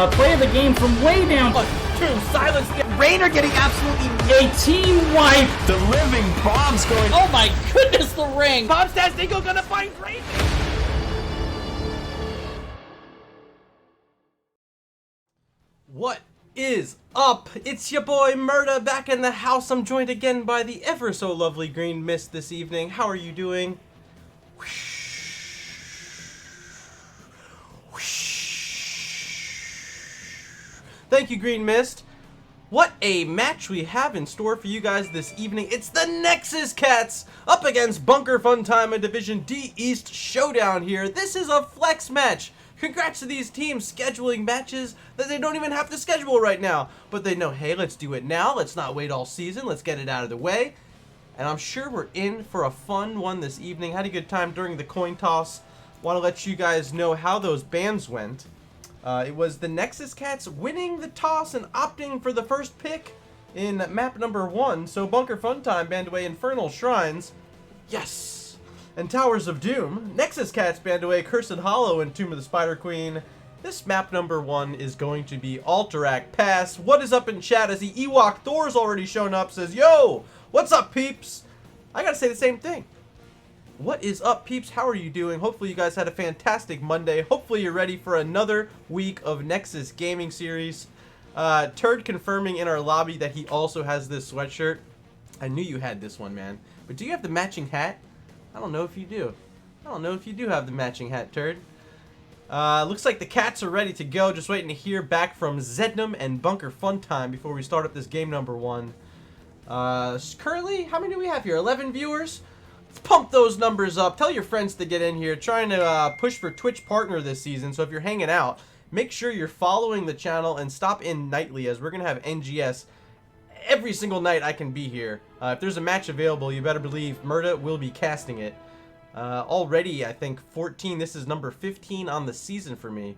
play of the game from way down. 2, silence. Rainer getting absolutely A team wipe. The living bombs going. Oh my goodness, the ring. Bombstastic gonna find Rainer. What is up? It's your boy MURDA back in the house. I'm joined again by the ever so lovely Green Mist this evening. How are you doing? Thank you, Green Mist. What a match we have in store for you guys this evening. It's the Nexus Cats up against Bunker Fun Time, a Division D East showdown here. This is a flex match. Congrats to these teams scheduling matches that they don't even have to schedule right now. But they know, hey, let's do it now. Let's not wait all season. Let's get it out of the way. And I'm sure we're in for a fun one this evening. Had a good time during the coin toss. Want to let you guys know how those bans went. It was the Nexus Cats winning the toss and opting for the first pick in map number 1. So Bunker Fun Time banned away Infernal Shrines. Yes! And Towers of Doom. Nexus Cats banned away Cursed Hollow and Tomb of the Spider Queen. This map number 1 is going to be Alterac Pass. What is up in chat as the Ewok Thor's already shown up, says, yo! What's up, peeps? I gotta say the same thing. What is up, peeps? How are you doing? Hopefully you guys had a fantastic Monday. Hopefully you're ready for another week of Nexus Gaming Series. Turd confirming in our lobby that he also has this sweatshirt. I knew you had this one, man. But do you have the matching hat? I don't know if you do. I don't know if you do have the matching hat, Turd. Looks like the cats are ready to go. Just waiting to hear back from Zednum and Bunker Fun Time before we start up this game number 1. Currently, how many do we have here? 11 viewers? Let's pump those numbers up. Tell your friends to get in here. Trying to push for Twitch partner this season. So if you're hanging out, make sure you're following the channel and stop in nightly, as we're going to have NGS every single night I can be here. If there's a match available, you better believe MURDA will be casting it. Already, I think 14. This is number 15 on the season for me.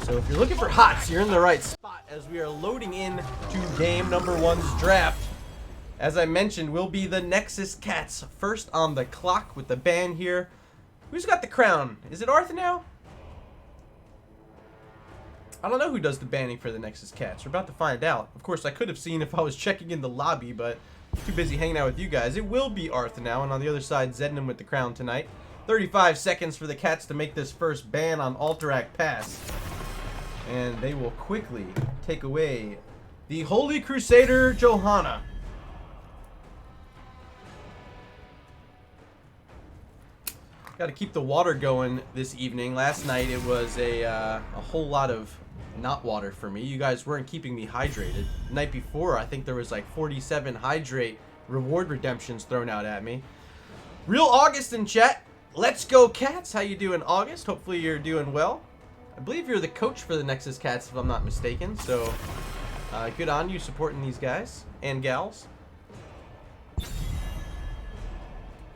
So if you're looking for hots, you're in the right spot as we are loading in to game number 1's draft. As I mentioned, will be the Nexus Cats first on the clock with the ban here. Who's got the crown? Is it Arthur now? I don't know who does the banning for the Nexus Cats. We're about to find out. Of course, I could have seen if I was checking in the lobby, but too busy hanging out with you guys. It will be Arthur now, and on the other side, Zednum with the crown tonight. 35 seconds for the Cats to make this first ban on Alterac Pass. And they will quickly take away the Holy Crusader Johanna. Got to keep the water going this evening. Last night it was a whole lot of not water for me. You guys weren't keeping me hydrated. The night before, I think there was like 47 hydrate reward redemptions thrown out at me. Real August in chat. Let's go, Cats. How you doing, August? Hopefully you're doing well. I believe you're the coach for the Nexus Cats, if I'm not mistaken. So good on you supporting these guys and gals.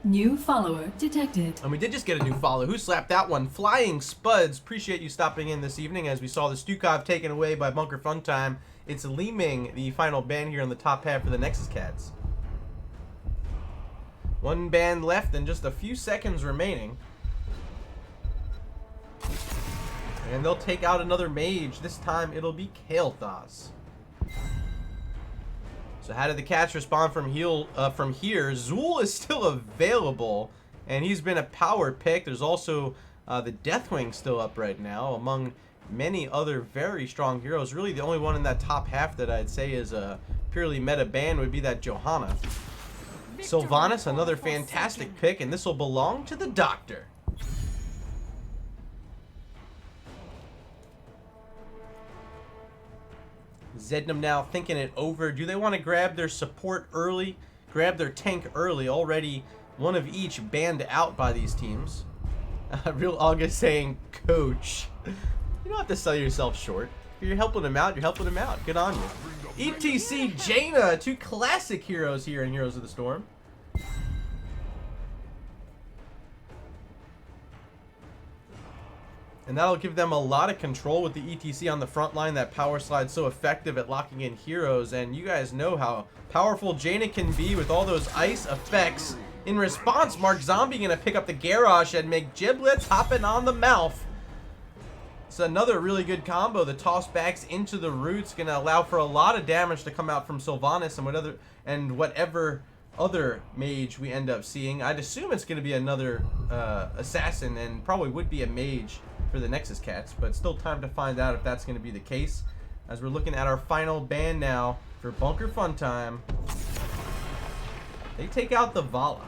New follower detected. And we did just get a new follow. Who slapped that one? Flying Spuds. Appreciate you stopping in this evening as we saw the Stukov taken away by Bunker Fun Time. It's Li Ming, the final ban here on the top half for the Nexus Cats. One ban left and just a few seconds remaining. And they'll take out another mage. This time it'll be Kael'thas. So how did the Cats respond from here? Zool is still available, and he's been a power pick. There's also the Deathwing still up right now, among many other very strong heroes. Really, the only one in that top half that I'd say is a purely meta ban would be that Johanna. Sylvanas, another fantastic pick, and this will belong to the Doctor. Zednum now thinking it over. Do they want to grab their support early? Grab their tank early? Already one of each banned out by these teams. Real August saying, Coach. You don't have to sell yourself short. If you're helping him out, you're helping him out. Good on you. ETC Jaina, 2 classic heroes here in Heroes of the Storm. And that'll give them a lot of control with the ETC on the front line. That power slide so effective at locking in heroes. And you guys know how powerful Jaina can be with all those ice effects. In response, Mark Zombie gonna pick up the Garrosh and make giblets hopping on the mouth. It's another really good combo. The toss backs into the roots going to allow for a lot of damage to come out from Sylvanas and whatever other mage we end up seeing. I'd assume it's going to be another assassin, and probably would be a mage for the Nexus Cats, but still time to find out if that's going to be the case. As we're looking at our final ban now for Bunker Fun Time. They take out the Vala.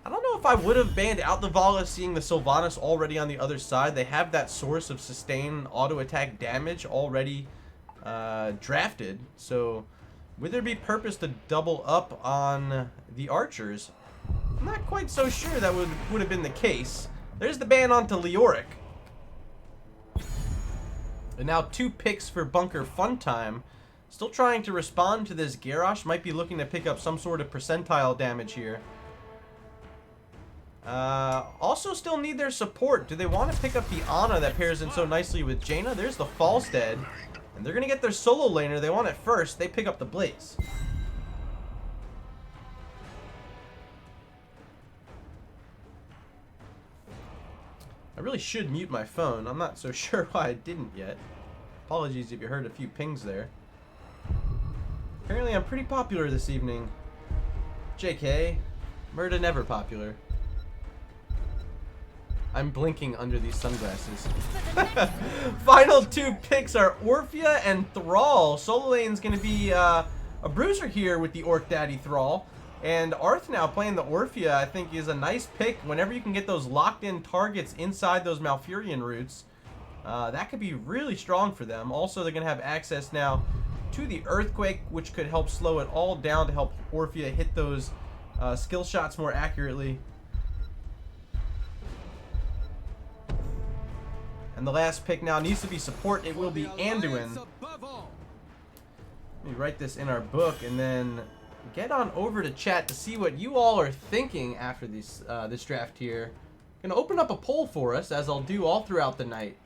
I don't know if I would have banned out the Vala seeing the Sylvanas already on the other side. They have that source of sustained auto attack damage already drafted. So would there be purpose to double up on the archers? I'm not quite so sure that would have been the case. There's the ban onto Leoric. And now 2 picks for Bunker Fun Time. Still trying to respond to this Garrosh. Might be looking to pick up some sort of percentile damage here. Also still need their support. Do they want to pick up the Ana that pairs in so nicely with Jaina? There's the Falstead. And they're going to get their solo laner. They want it first. They pick up the Blaze. I really should mute my phone. I'm not so sure why I didn't yet. Apologies if you heard a few pings there. Apparently I'm pretty popular this evening. JK. MURDA never popular. I'm blinking under these sunglasses. Final 2 picks are Orphea and Thrall. Solo lane's going to be a bruiser here with the Orc Daddy Thrall. And Arth now playing the Orphea, I think, is a nice pick. Whenever you can get those locked-in targets inside those Malfurion roots, that could be really strong for them. Also, they're going to have access now to the Earthquake, which could help slow it all down to help Orphea hit those skill shots more accurately. And the last pick now needs to be support. It will be Anduin. Let me write this in our book and then get on over to chat to see what you all are thinking after this draft here. I'm going to open up a poll for us, as I'll do all throughout the night.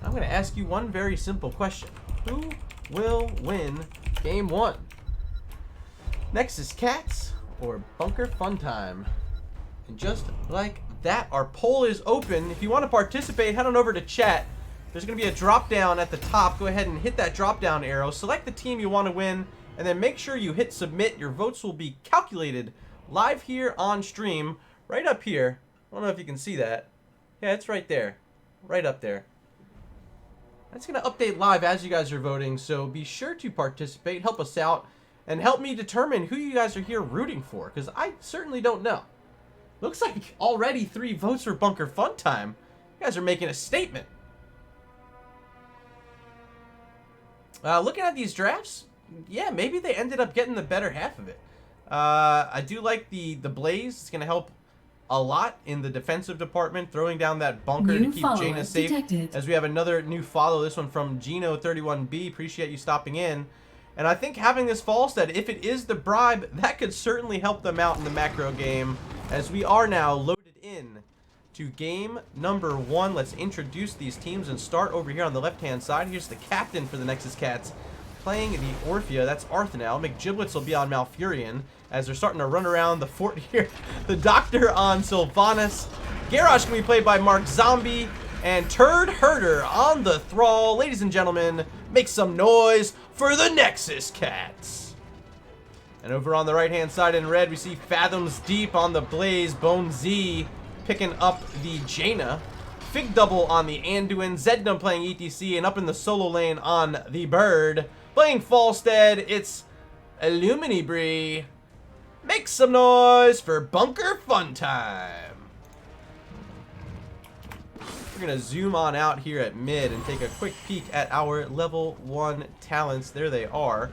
I'm going to ask you one very simple question. Who will win Game 1? Nexus Cats or Bunker Fun Time? And just like that, our poll is open. If you want to participate, head on over to chat. There's going to be a drop down at the top. Go ahead and hit that drop down arrow. Select the team you want to win, and then make sure you hit submit. Your votes will be calculated live here on stream, right up here. I don't know if you can see that. Yeah, it's right there. Right up there. That's going to update live as you guys are voting, so be sure to participate, help us out, and help me determine who you guys are here rooting for, because I certainly don't know. Looks like already 3 votes for Bunker Fun Time. You guys are making a statement. Looking at these drafts, yeah, maybe they ended up getting the better half of it. I do like the Blaze. It's going to help a lot in the defensive department, throwing down that bunker to keep Jaina safe. Detected. As we have another new follow, this one from Gino31B. Appreciate you stopping in. And I think having this Falstead, if it is the bribe, that could certainly help them out in the macro game, as we are now loaded in to game number 1. Let's introduce these teams and start over here on the left-hand side. Here's the captain for the Nexus Cats, playing the Orphea. That's Arth now. McGiblets will be on Malfurion, as they're starting to run around the fort here. The Doctor on Sylvanas. Garrosh can be played by Mark Zombie. And Turd Herder on the Thrall. Ladies and gentlemen, make some noise for the Nexus Cats. And over on the right-hand side in red, we see Fathoms Deep on the Blaze. Bone Z picking up the Jaina. Fig Double on the Anduin. Zednum playing ETC. And up in the solo lane on the Bird, playing Falstead, it's Illuminibri. Make some noise for Bunker Fun Time. We're going to zoom on out here at mid and take a quick peek at our level 1 talents. There they are.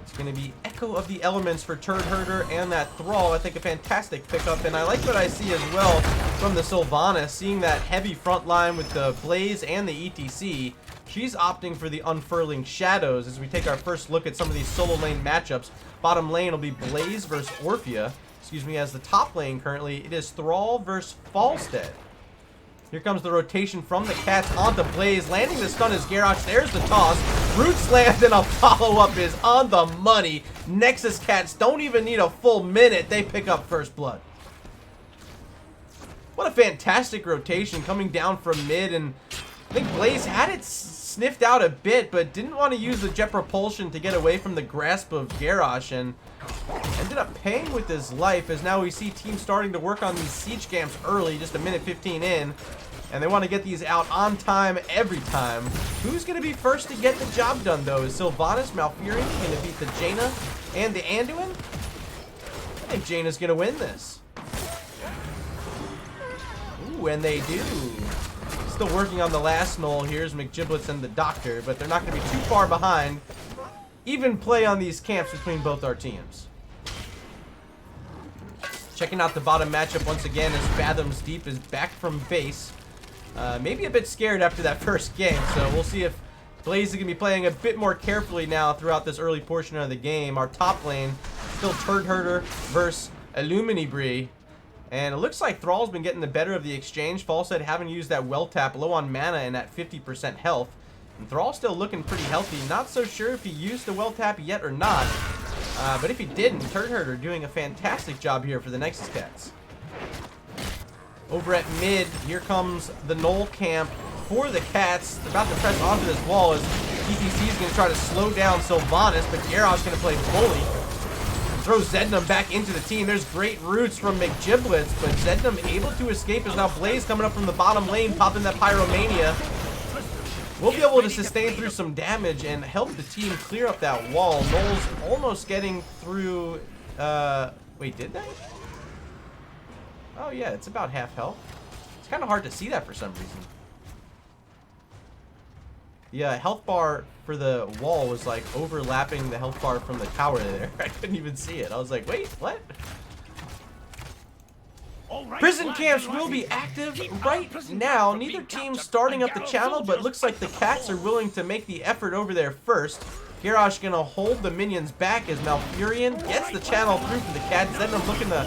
It's going to be Echo of the Elements for Turd Herder and that Thrall. I think a fantastic pickup, and I like what I see as well from the Sylvanas, seeing that heavy front line with the Blaze and the ETC. She's opting for the Unfurling Shadows as we take our first look at some of these solo lane matchups. Bottom lane will be Blaze versus Orphea. Excuse me, as the top lane currently, it is Thrall versus Falstead. Here comes the rotation from the Cats onto Blaze. Landing the stun is Garrosh. There's the toss. Roots land and a follow-up is on the money. Nexus Cats don't even need a full minute. They pick up first blood. What a fantastic rotation coming down from mid. And I think Blaze had it sniffed out a bit, but didn't want to use the jet propulsion to get away from the grasp of Garrosh, and ended up paying with his life, as now we see teams starting to work on these siege camps early, just a minute 15 in, and they want to get these out on time every time. Who's going to be first to get the job done, though? Is Sylvanas Malfurion going to beat the Jaina and the Anduin? I think Jaina's going to win this. Ooh, and they do. Still working on the last null. Here's McGiblets and the Doctor, but they're not going to be too far behind. Even play on these camps between both our teams. Checking out the bottom matchup once again as Fathoms Deep is back from base. Maybe a bit scared after that first game, so we'll see if Blaze is going to be playing a bit more carefully now throughout this early portion of the game. Our top lane, still Turd Herder versus Illuminibri. And it looks like Thrall's been getting the better of the exchange. Falsehead having used that well tap, low on mana and at 50% health. And Thrall's still looking pretty healthy. Not so sure if he used the well tap yet or not. But if he didn't, Turd Herder doing a fantastic job here for the Nexus Cats. Over at mid, here comes the Knoll camp for the Cats. They're about to press onto this wall as ETC is going to try to slow down Sylvanas, but Garrosh going to play bully. Throw Zednam back into the team. There's great roots from McGiblets, but Zednam able to escape as now Blaze coming up from the bottom lane, popping that Pyromania. We'll be able to sustain through some damage and help the team clear up that wall. Knoll's almost getting through... wait, did they? Oh yeah, it's about half health. It's kind of hard to see that for some reason. The health bar for the wall was like overlapping the health bar from the tower there. I couldn't even see it. I was like, wait, what? Prison camps will be active right now. Neither team's starting up the channel, but looks like the Cats are willing to make the effort over there first. Garrosh gonna hold the minions back as Malfurion gets the channel through for the Cats. Then I'm looking to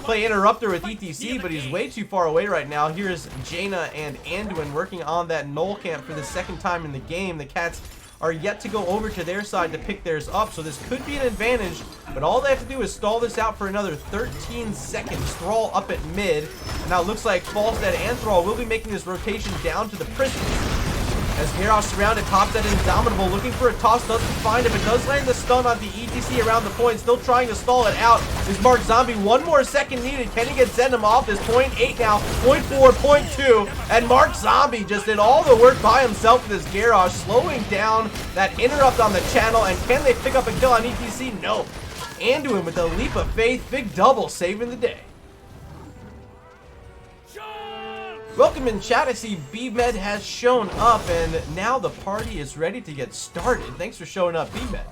play Interrupter with ETC, but he's way too far away right now. Here's Jaina and Anduin working on that Knoll camp for the second time in the game. The Cats are yet to go over to their side to pick theirs up, so this could be an advantage, but all they have to do is stall this out for another 13 seconds. Thrall up at mid. Now it looks like Falstead and Thrall will be making this rotation down to the prison. As Garrosh surrounded, pops that Indomitable, looking for a toss, doesn't find it, but does land the stun on the ETC around the point, still trying to stall it out. Is Mark Zombie, one more second needed. Can he get Zednam off? This 0.8 now, 0.4, 0.2, and Mark Zombie just did all the work by himself with his Garrosh, slowing down that interrupt on the channel, and can they pick up a kill on ETC? No. Anduin with a leap of faith, big double, saving the day. Welcome in chat. I see B-Med has shown up, and now the party is ready to get started. Thanks for showing up, B-Med.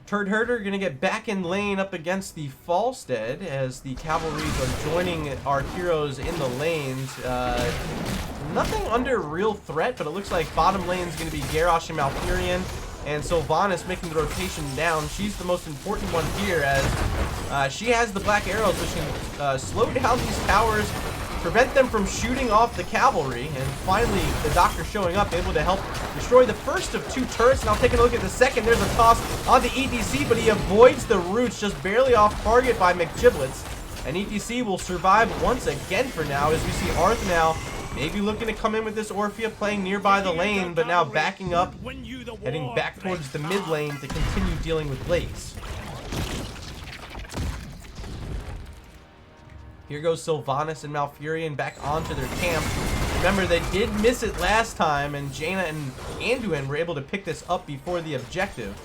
Turd Herder gonna get back in lane up against the Falstead as the cavalries are joining our heroes in the lanes. Nothing under real threat, but it looks like bottom lane is gonna be Garrosh and Malfurion. And Sylvanas making the rotation down. She's the most important one here as she has the black arrows, which can slow down these towers, prevent them from shooting off the cavalry. And finally, the Doctor showing up, able to help destroy the first of two turrets. Now taking a look at the second, there's a toss on the ETC, but he avoids the roots, just barely off target by McGiblets. And ETC will survive once again for now, as we see Arth now maybe looking to come in with this Orphea, playing nearby the lane, but now backing up, heading back towards the mid lane to continue dealing with Blaze. Here goes Sylvanas and Malfurion back onto their camp. Remember, they did miss it last time, and Jaina and Anduin were able to pick this up before the objective.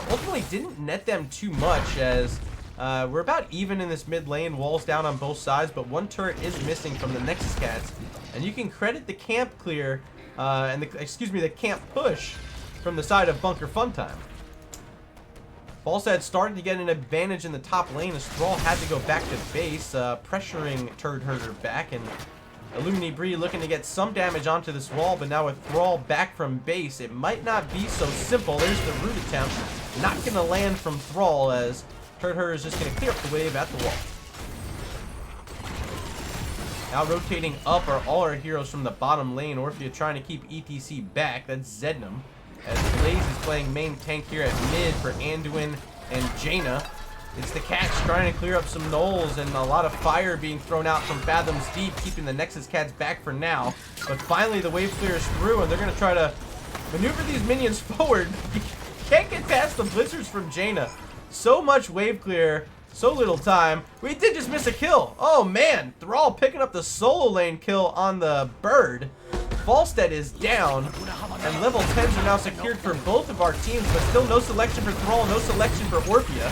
Ultimately didn't net them too much, as we're about even in this mid lane, walls down on both sides, but one turret is missing from the Nexus Cats. And you can credit the camp clear, and the camp push from the side of Bunker Funtime. Falstead started to get an advantage in the top lane as Thrall had to go back to base, pressuring Turd Herder back, and Illuminibri looking to get some damage onto this wall, but now with Thrall back from base, it might not be so simple. There's the root attempt, not going to land from Thrall, as Turd Herder is just going to clear up the wave at the wall. Now rotating up are all our heroes from the bottom lane. Orphea trying to keep ETC back. That's Zednam. As Blaze is playing main tank here at mid for Anduin and Jaina. It's the Cats trying to clear up some knolls and a lot of fire being thrown out from Fathoms Deep, keeping the Nexus Cats back for now. But finally the wave clear is through and they're going to try to maneuver these minions forward. You can't get past the blizzards from Jaina. So much wave clear, so little time. We did just miss a kill. Oh man, Thrall picking up the solo lane kill on the bird. Falstead is down, and level 10s are now secured for both of our teams, but still no selection for Thrall, no selection for Orphea.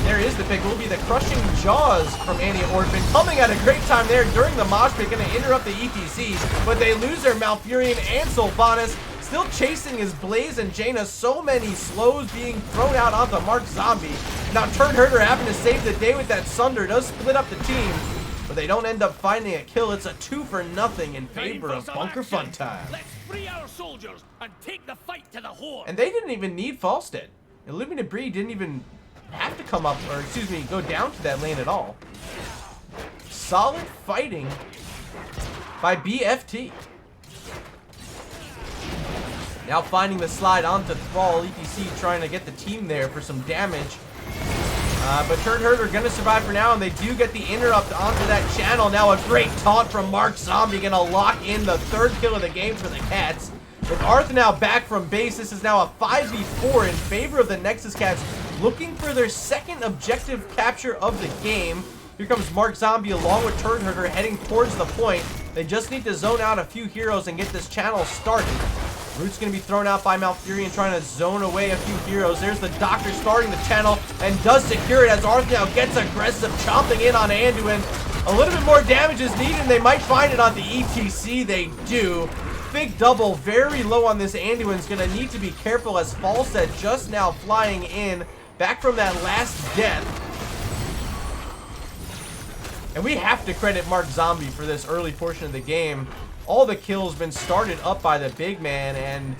There is the pick. Will be the crushing jaws from Annie Orphan, coming at a great time there during the mosh pit, going to interrupt the ETC, but they lose their Malfurion and Sylvanas. Still chasing his Blaze and Jaina. So many slows being thrown out onto Mark Zombie. Now Turd Herder having to save the day with that Sunder. Does split up the team, but they don't end up finding a kill. It's a 2-for-0 in favor of Bunker Fun Time. Let's free our soldiers and take the fight to the horde. And they didn't even need Falstead. Illuminate Bree didn't even have to come up, or excuse me, go down to that lane at all. Solid fighting by BFT. Now finding the slide onto Thrall, ETC trying to get the team there for some damage. But Turd Herder gonna survive for now, and they do get the interrupt onto that channel. Now a great taunt from Mark Zombie, gonna lock in the 3rd kill of the game for the Cats. With Arth now back from base, this is now a 5v4 in favor of the Nexus Cats, looking for their 2nd objective capture of the game. Here comes Mark Zombie along with Turd Herder heading towards the point. They just need to zone out a few heroes and get this channel started. Root's going to be thrown out by Malfurion, trying to zone away a few heroes. There's the Doctor starting the channel and does secure it as Arth now gets aggressive, chomping in on Anduin. A little bit more damage is needed, and they might find it on the ETC. They do. Big double, very low on this Anduin's going to need to be careful as Falstead just now flying in, back from that last death. And we have to credit Mark Zombie for this early portion of the game. All the kills been started up by the big man, and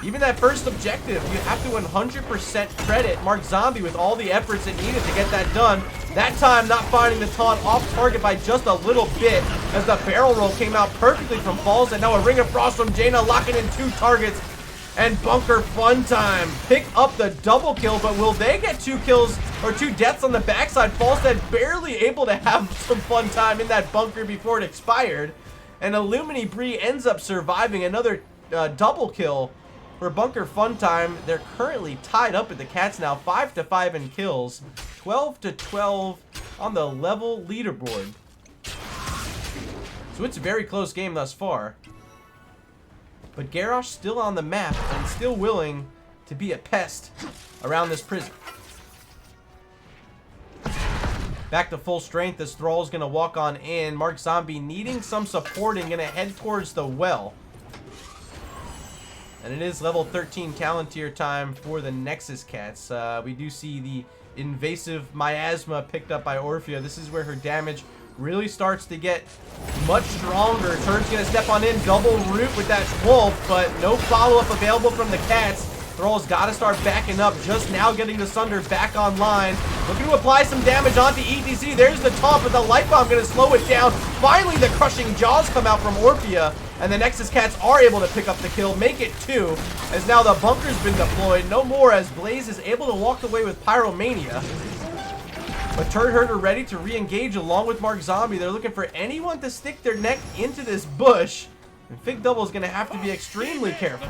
even that first objective, you have to 100% credit Mark Zombie with all the efforts it needed to get that done. That time not finding the taunt, off target by just a little bit as the barrel roll came out perfectly from Falls, and now a Ring of Frost from Jaina locking in 2 targets. And Bunker Fun Time pick up the double kill, but will they get 2 kills or 2 deaths on the backside? Falstead barely able to have some fun time in that bunker before it expired. And Illumini Bree ends up surviving another double kill for Bunker Fun Time. They're currently tied up with the Cats now, 5-5 in kills, 12-12 on the level leaderboard. So it's a very close game thus far. But Garrosh still on the map and still willing to be a pest around this prison. Back to full strength as Thrall's going to walk on in. Mark Zombie needing some supporting, going to head towards the well. And it is level 13 talent tier time for the Nexus Cats. We do see the invasive miasma picked up by Orphea. This is where her damage really starts to get much stronger. Turn's going to step on in, double root with that wolf, but no follow-up available from the Cats. Thrall's got to start backing up, just now getting the Sunder back online. Looking to apply some damage onto ETC. There's the taunt, but the Light Bomb going to slow it down. Finally, the crushing jaws come out from Orphea, and the Nexus Cats are able to pick up the kill, make it 2, as now the bunker's been deployed. No more, as Blaze is able to walk away with Pyromania. But Turd Herder ready to re-engage along with Mark Zombie. They're looking for anyone to stick their neck into this bush. And Fig Double is going to have to be extremely careful.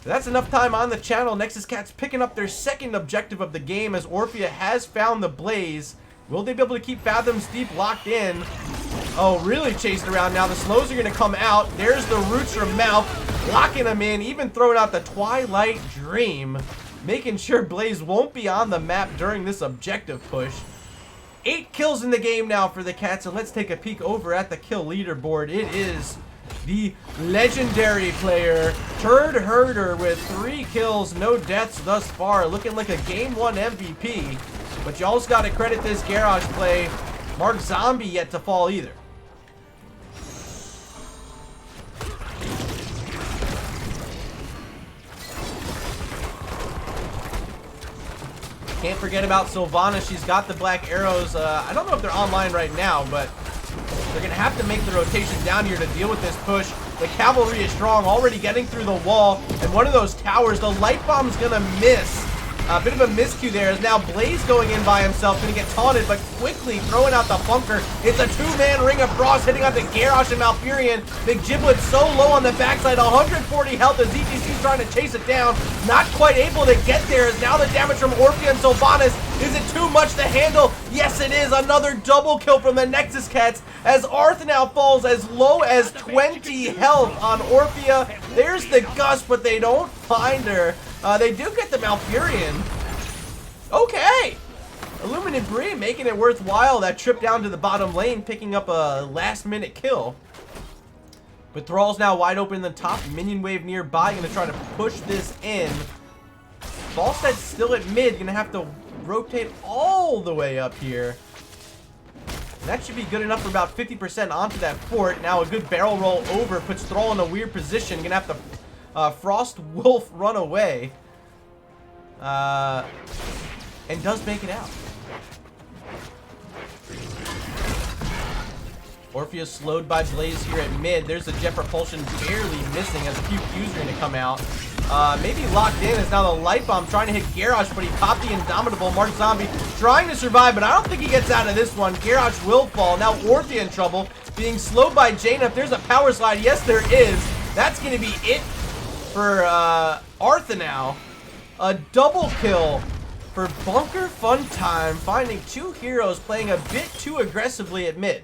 That's enough time on the channel. Nexus Cats picking up their 2nd objective of the game as Orphea has found the Blaze. Will they be able to keep Fathoms Deep locked in? Oh, really chased around now. The slows are going to come out. There's the roots from Mouth, locking them in, even throwing out the Twilight Dream, making sure Blaze won't be on the map during this objective push. 8 kills in the game now for the Cats, and let's take a peek over at the kill leaderboard. It is the legendary player, Turd Herder, with 3 kills, no deaths thus far, looking like a Game 1 MVP. But you also got to credit this Garrosh play. Mark Zombie yet to fall either. Can't forget about Sylvana. She's got the black arrows. I don't know if they're online right now, but they're going to have to make the rotation down here to deal with this push. The cavalry is strong, already getting through the wall. And one of those towers, the light bomb's going to miss. A bit of a miscue there as now Blaze going in by himself, gonna get taunted, but quickly throwing out the bunker. It's a two-man ring of frost hitting onto Garrosh and Malfurion. McGiblet so low on the backside, 140 health as ETC trying to chase it down. Not quite able to get there as now the damage from Orphea and Sylvanas. Is it too much to handle? Yes, it is. Another double kill from the Nexus Cats as Arth now falls as low as 20 health on Orphea. There's the Gust, but they don't find her. They do get the Malfurion. Okay. Illuminate Bree making it worthwhile. That trip down to the bottom lane, picking up a last-minute kill. But Thrall's now wide open in the top. Minion wave nearby. Going to try to push this in. Falstead's still at mid. Going to have to rotate all the way up here. That should be good enough for about 50% onto that fort. Now a good barrel roll over puts Thrall in a weird position. Gonna have to Frost Wolf run away. And does make it out. Orpheus slowed by Blaze here at mid. There's a Jet Propulsion barely missing as a few Qs are going to come out. Maybe locked in as now the Light Bomb trying to hit Garrosh, but he popped the Indomitable. Mark Zombie trying to survive, but I don't think he gets out of this one. Garrosh will fall. Now Orphea in trouble, being slowed by Jaina. If there's a power slide, yes there is. That's going to be it for Artha now. A double kill for Bunker Fun Time, finding two heroes playing a bit too aggressively at mid.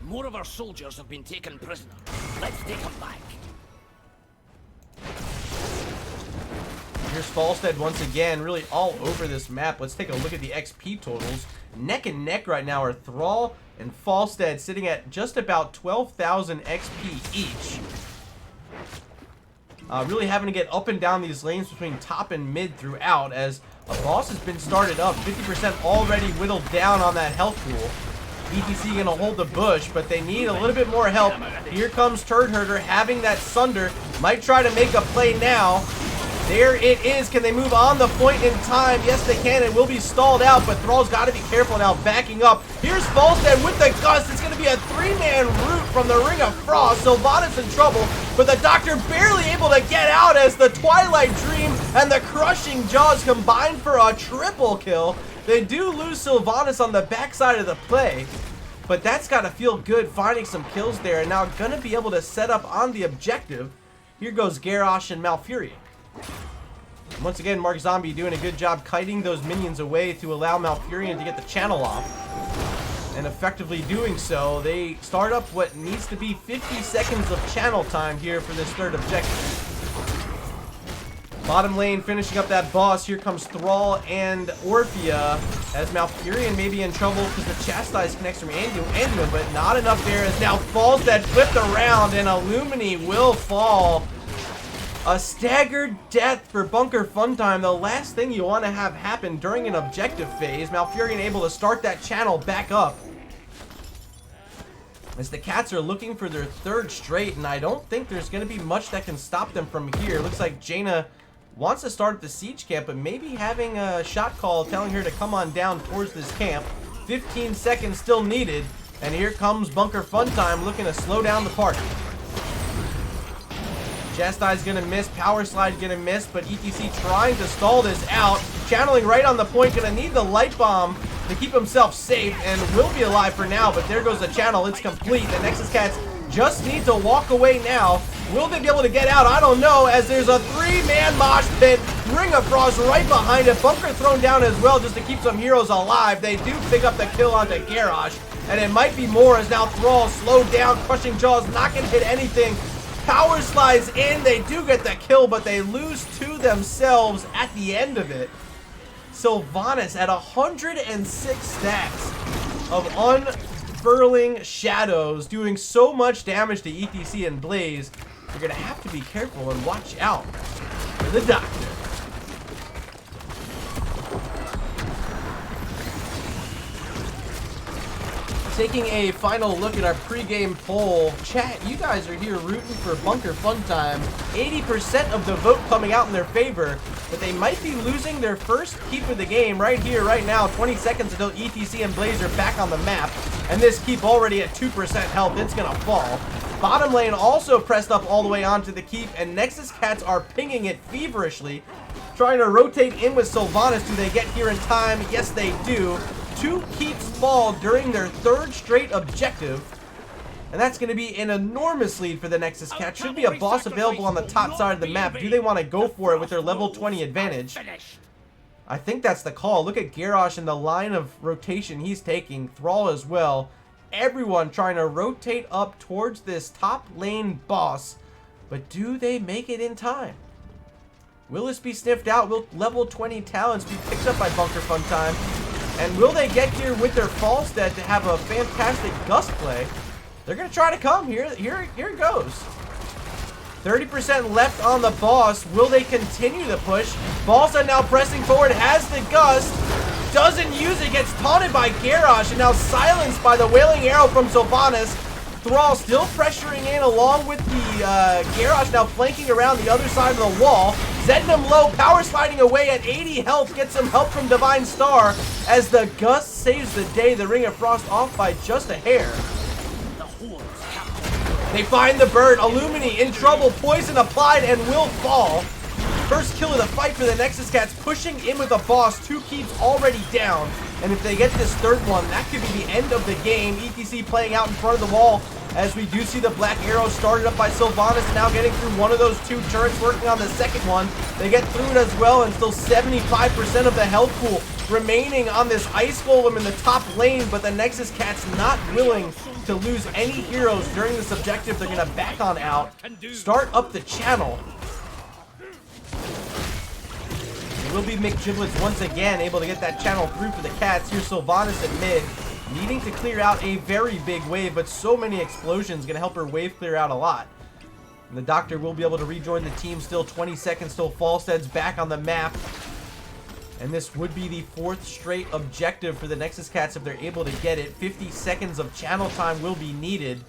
More of our soldiers have been taken prisoner. Let's take them back. Here's Falstead once again, really all over this map. Let's take a look at the XP totals. Neck and neck right now are Thrall and Falstead sitting at just about 12,000 XP each. Really having to get up and down these lanes between top and mid throughout as a boss has been started up. 50% already whittled down on that health pool. ETC gonna hold the bush, but they need a little bit more help. Here comes Turd Herder having that Sunder. Might try to make a play now. There it is. Can they move on the point in time? Yes, they can. It will be stalled out, but Thrall's got to be careful now, backing up. Here's Falstead with the Gust. It's going to be a three-man route from the Ring of Frost. Sylvanas in trouble, but the Doctor barely able to get out as the Twilight Dream and the Crushing Jaws combine for a triple kill. They do lose Sylvanas on the backside of the play, but that's got to feel good finding some kills there, and now going to be able to set up on the objective. Here goes Garrosh and Malfurion. Once again, Mark Zombie doing a good job kiting those minions away to allow Malfurion to get the channel off. And effectively doing so, they start up what needs to be 50 seconds of channel time here for this third objective. Bottom lane finishing up that boss. Here comes Thrall and Orphea as Malfurion may be in trouble because the Chastise connects from Anduin, but not enough there as now Falstead flipped around and Illumini will fall. A staggered death for Bunker Fun Time. The last thing you want to have happen during an objective phase. Malfurion able to start that channel back up. As the Cats are looking for their third straight, and I don't think there's going to be much that can stop them from here. Looks like Jaina wants to start at the siege camp, but maybe having a shot call telling her to come on down towards this camp. 15 seconds still needed, and here comes Bunker Fun Time looking to slow down the party. Chastise gonna miss, Power Slide gonna miss, but ETC trying to stall this out. Channeling right on the point, gonna need the Light Bomb to keep himself safe, and will be alive for now, but there goes the channel, it's complete. The Nexus Cats just need to walk away now. Will they be able to get out? I don't know, as there's a three-man mosh pit. Ring of Frost right behind it. Bunker thrown down as well just to keep some heroes alive. They do pick up the kill onto Garrosh, and it might be more as now Thrall slowed down. Crushing Jaws not gonna hit anything. Power Slides in, they do get the kill, but they lose to themselves at the end of it. Sylvanas at 106 stacks of unfurling shadows, doing so much damage to ETC and Blaze. You're gonna have to be careful and watch out for the Doctor. Taking a final look at our pregame poll. Chat, you guys are here rooting for Bunker Fun Time. 80% of the vote coming out in their favor, but they might be losing their first keep of the game right here, right now. 20 seconds until ETC and Blaze are back on the map, and this keep already at 2% health. It's gonna fall. Bottom lane also pressed up all the way onto the keep, and Nexus Cats are pinging it feverishly, trying to rotate in with Sylvanas. Do they get here in time? Yes, they do. 2 keeps fall during their 3rd straight objective. And that's going to be an enormous lead for the Nexus Cats. Should be a boss available on the top side of the map. Do they want to go for it with their level 20 advantage? I think that's the call. Look at Garrosh and the line of rotation he's taking. Thrall as well. Everyone trying to rotate up towards this top lane boss. But do they make it in time? Will this be sniffed out? Will level 20 talents be picked up by Bunker Funtime? And will they get here with their Falstead to have a fantastic gust play? They're going to try to come. Here it goes. 30% left on the boss. Will they continue the push? Falstead now pressing forward, has the gust. Doesn't use it, gets taunted by Garrosh, and now silenced by the Wailing Arrow from Sylvanas. Thrall still pressuring in along with the Garrosh now flanking around the other side of the wall. Zendam low, power sliding away at 80 health, gets some help from Divine Star as the gust saves the day. The Ring of Frost off by just a hair. They find the bird. Illumini in trouble. Poison applied and will fall. First kill of the fight for the Nexus Cats, pushing in with a boss. 2 keeps already down. And if they get this 3rd one, that could be the end of the game. ETC playing out in front of the wall as we do see the Black Arrow started up by Sylvanas, now getting through one of those 2 turrets, working on the second one. They get through it as well, and still 75% of the health pool remaining on this Ice Golem in the top lane, but the Nexus Cats not willing to lose any heroes during this objective. They're going to back on out, start up the channel. It will be McGiblets once again able to get that channel through for the Cats. Here's Sylvanas at mid, needing to clear out a very big wave, but so many explosions going to help her wave clear out a lot. And the Doctor will be able to rejoin the team. Still 20 seconds till Falstead's back on the map. And this would be the 4th straight objective for the Nexus Cats if they're able to get it. 50 seconds of channel time will be needed.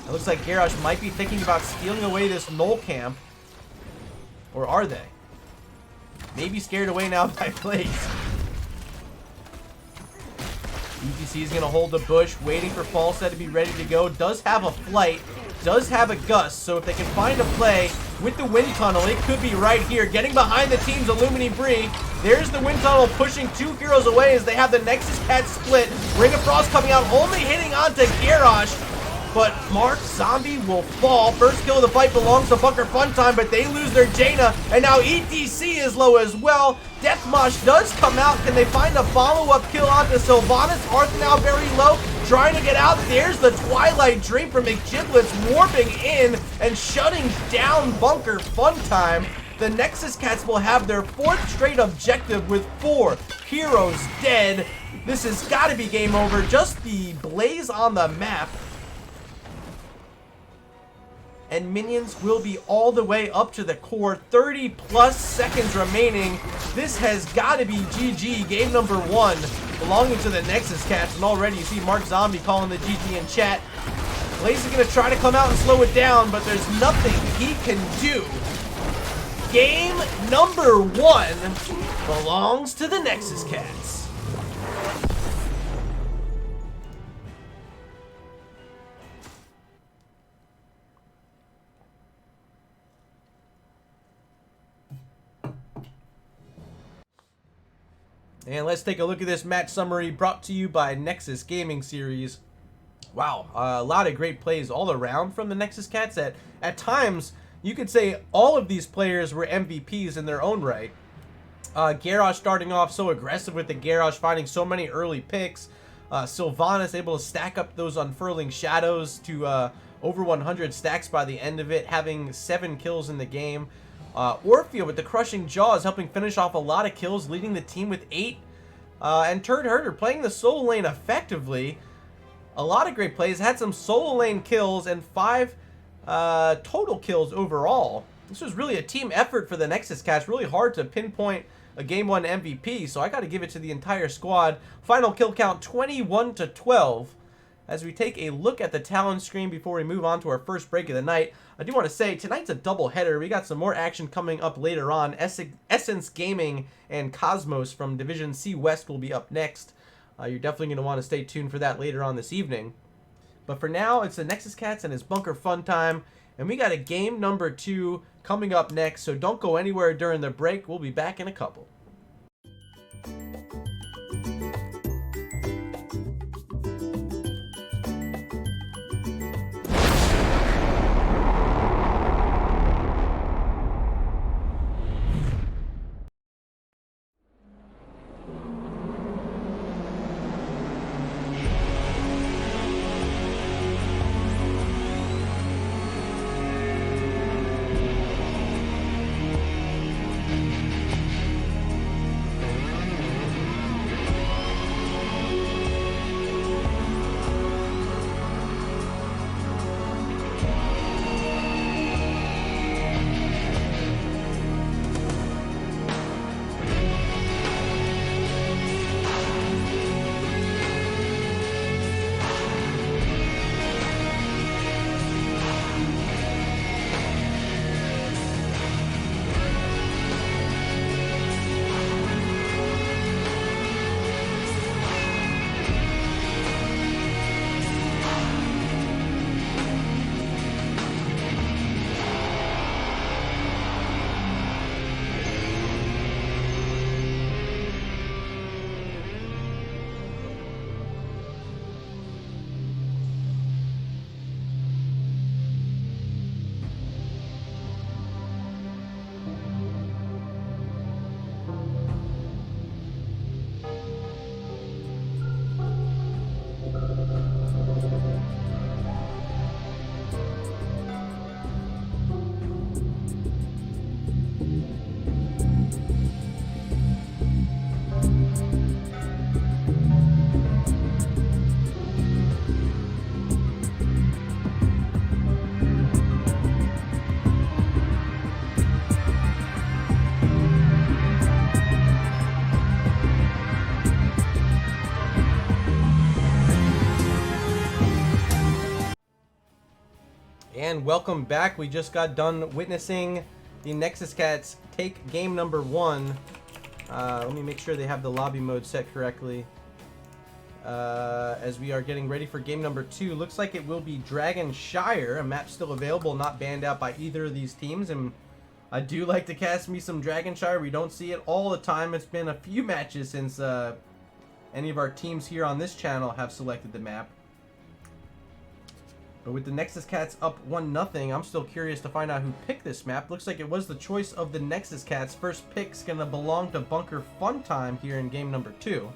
It looks like Garrosh might be thinking about stealing away this Null camp. Or are they? Maybe scared away now by Blaze. ETC is going to hold the bush, waiting for Falstead to be ready to go. Does have a flight, does have a gust, so if they can find a play with the wind tunnel, it could be right here. Getting behind the team's Illumini Bree. There's the wind tunnel pushing 2 heroes away as they have the Nexus Cat split. Ring of Frost coming out, only hitting onto Garrosh. But Mark Zombie will fall. First kill of the fight belongs to Bunker Funtime, but they lose their Jaina. And now ETC is low as well. Deathmosh does come out. Can they find a follow-up kill onto Sylvanas? Arth now very low, trying to get out. There's the Twilight Dream from McGiblets warping in and shutting down Bunker Funtime. The Nexus Cats will have their 4th straight objective with 4 heroes dead. This has got to be game over. Just the blaze on the map. And minions will be all the way up to the core. 30 plus seconds remaining. This has got to be GG. Game number 1 belonging to the Nexus Cats. And already you see Mark Zombie calling the GG in chat. Blaze is going to try to come out and slow it down, but there's nothing he can do. Game number 1 belongs to the Nexus Cats. And let's take a look at this match summary brought to you by Nexus Gaming Series. Wow, a lot of great plays all around from the Nexus Cats. At times, you could say all of these players were MVPs in their own right. Garrosh starting off so aggressive with the Garrosh, finding so many early picks. Sylvanas able to stack up those Unfurling Shadows to over 100 stacks by the end of it, having 7 kills in the game. Orphea with the Crushing Jaws helping finish off a lot of kills, leading the team with 8. And Turd Herder playing the solo lane effectively. A lot of great plays. Had some solo lane kills and 5 total kills overall. This was really a team effort for the Nexus Cats. Really hard to pinpoint a Game 1 MVP, so I got to give it to the entire squad. Final kill count 21-12. As we take a look at the talent screen before we move on to our first break of the night, I do want to say tonight's a double header. We got some more action coming up later on. Essence Gaming and Cosmos from Division C West will be up next. You're definitely going to want to stay tuned for that later on this evening. But for now, it's the Nexus Cats and his Bunker Fun Time. And we got a game number 2 coming up next. So don't go anywhere during the break. We'll be back in a couple. And welcome back. We just got done witnessing the Nexus Cats take game number 1. Let me make sure they have the lobby mode set correctly. As we are getting ready for game number 2. Looks like it will be Dragonshire, a map still available, not banned out by either of these teams. And I do like to cast me some Dragonshire. We don't see it all the time. It's been a few matches since any of our teams here on this channel have selected the map. But with the Nexus Cats up 1-0, I'm still curious to find out who picked this map. Looks like it was the choice of the Nexus Cats. First pick's going to belong to Bunker Fun Time here in game number 2.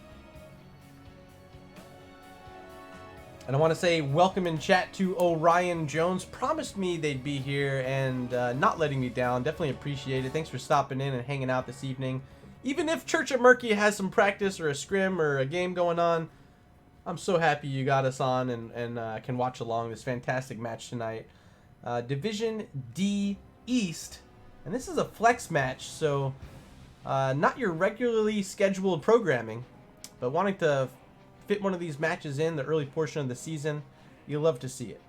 And I want to say welcome in chat to Orion Jones. Promised me they'd be here and not letting me down. Definitely appreciate it. Thanks for stopping in and hanging out this evening. Even if Church of Murky has some practice or a scrim or a game going on, I'm so happy you got us on and can watch along this fantastic match tonight. Division D East. And this is a flex match, so not your regularly scheduled programming, but wanting to fit one of these matches in the early portion of the season, you'll love to see it.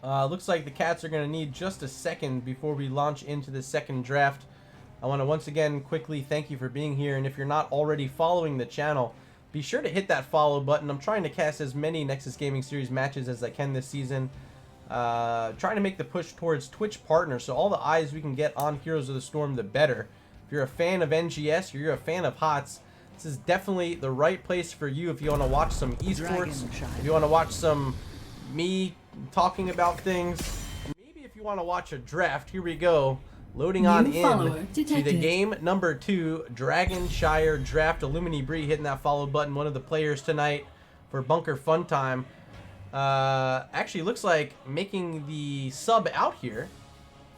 Looks like the Cats are going to need just a second before we launch into the second draft. I want to once again quickly thank you for being here, and if you're not already following the channel, be sure to hit that follow button. I'm trying to cast as many Nexus Gaming Series matches as I can this season. Trying to make the push towards Twitch partners, so all the eyes we can get on Heroes of the Storm, the better. If you're a fan of NGS or you're a fan of HOTS, this is definitely the right place for you if you want to watch some esports, if you want to watch some me talking about things, maybe if you want to watch a draft. Here we go. Loading on in to the game number 2, Dragonshire Draft. Illumini Bree hitting that follow button. One of the players tonight for Bunker Fun Time. Actually looks like making the sub out here.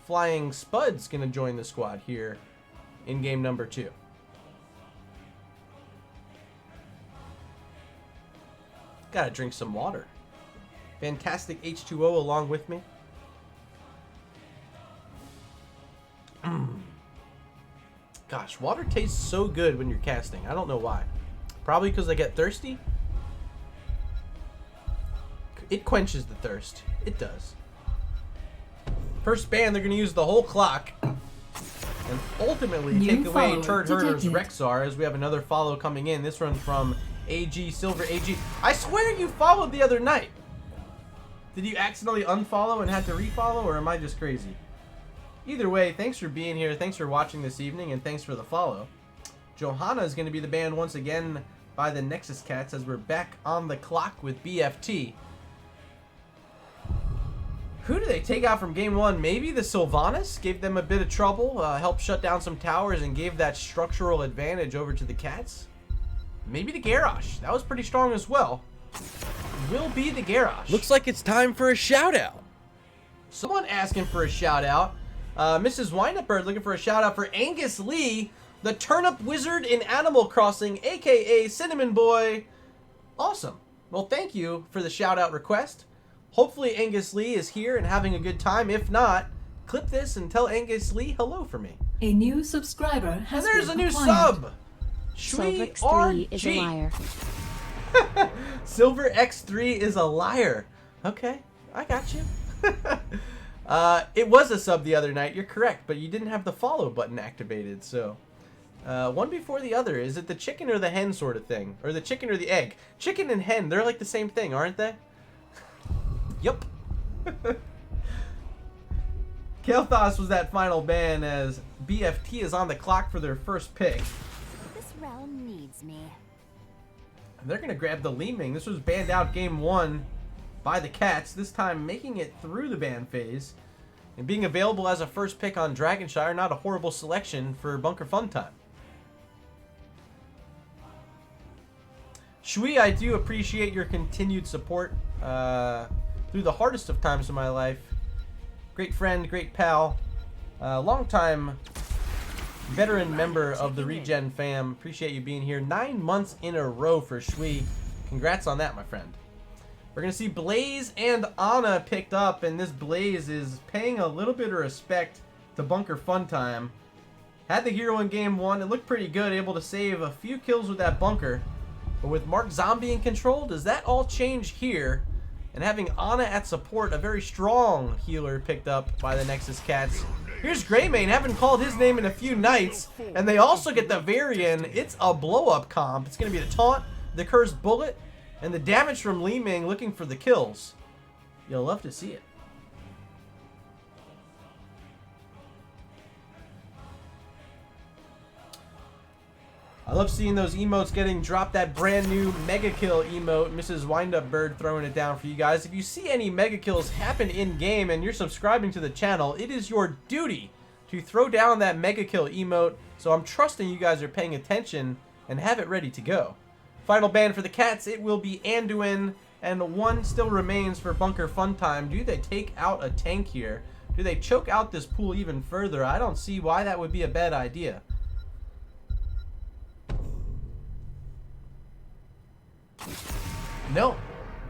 Flying Spud's going to join the squad here in game number 2. Gotta drink some water. Fantastic H2O along with me. Gosh, water tastes so good when you're casting. I don't know why. Probably because I get thirsty. It quenches the thirst. It does. First ban, they're going to use the whole clock. and ultimately New take away follower Turd Herder's detected. Rexar, as we have another follow coming in. This one from AG Silver AG. I swear you followed the other night. Did you accidentally unfollow and had to refollow, or am I just crazy? Either way, thanks for being here, thanks for watching this evening, and thanks for the follow. Johanna is going to be the banned once again by the Nexus Cats as we're back on the clock with BFT. Who do they take out from game one? Maybe the Sylvanas gave them a bit of trouble, helped shut down some towers, and gave that structural advantage over to the Cats. Maybe the Garrosh. That was pretty strong as well. Will be the Garrosh. Looks like it's time for a shout out. Someone asking for a shout out. Mrs. Windupbird looking for a shout out for Angus Lee, the turnip wizard in Animal Crossing, aka Cinnamon Boy. Awesome. Well, thank you for the shout out request. Hopefully Angus Lee is here and having a good time. If not, clip this and tell Angus Lee hello for me. A new subscriber And has there's a been new acquired. sub. Silver Shui X3 is a RG. liar. Silver X3 is a liar. Okay, I got you. It was a sub the other night, you're correct, but you didn't have the follow button activated, so... one before the other. Is it the chicken or the hen sort of thing? Or the chicken or the egg? Chicken and hen, they're like the same thing, aren't they? Yup. Kael'thas was that final ban as BFT is on the clock for their first pick. This realm needs me. They're going to grab the Li Ming. This was banned out game one by the Cats, this time making it through the ban phase and being available as a first pick on Dragonshire. Not a horrible selection for Bunker Fun Time. Shui, I do appreciate your continued support through the hardest of times of my life. Great friend, great pal, longtime veteran member of the Regen fam. Appreciate you being here. 9 months in a row for Shui. Congrats on that, my friend. We're going to see Blaze and Ana picked up, and this Blaze is paying a little bit of respect to Bunker Fun Time. Had the hero in game one. It looked pretty good, able to save a few kills with that bunker. But with Mark Zombie in control, does that all change here? And having Ana at support, a very strong healer picked up by the Nexus Cats. Here's Greymane, haven't called his name in a few nights. And they also get the Varian. It's a blow-up comp. It's going to be the taunt, the cursed bullet, and the damage from Li Ming looking for the kills. You'll love to see it. I love seeing those emotes getting dropped. That brand new Mega Kill emote, Mrs. Windupbird throwing it down for you guys. If you see any Mega Kills happen in game and you're subscribing to the channel, it is your duty to throw down that Mega Kill emote. So I'm trusting you guys are paying attention and have it ready to go. Final ban for the Cats, it will be Anduin, and one still remains for Bunker Fun Time. Do they take out a tank here? Do they choke out this pool even further? I don't see why that would be a bad idea. No,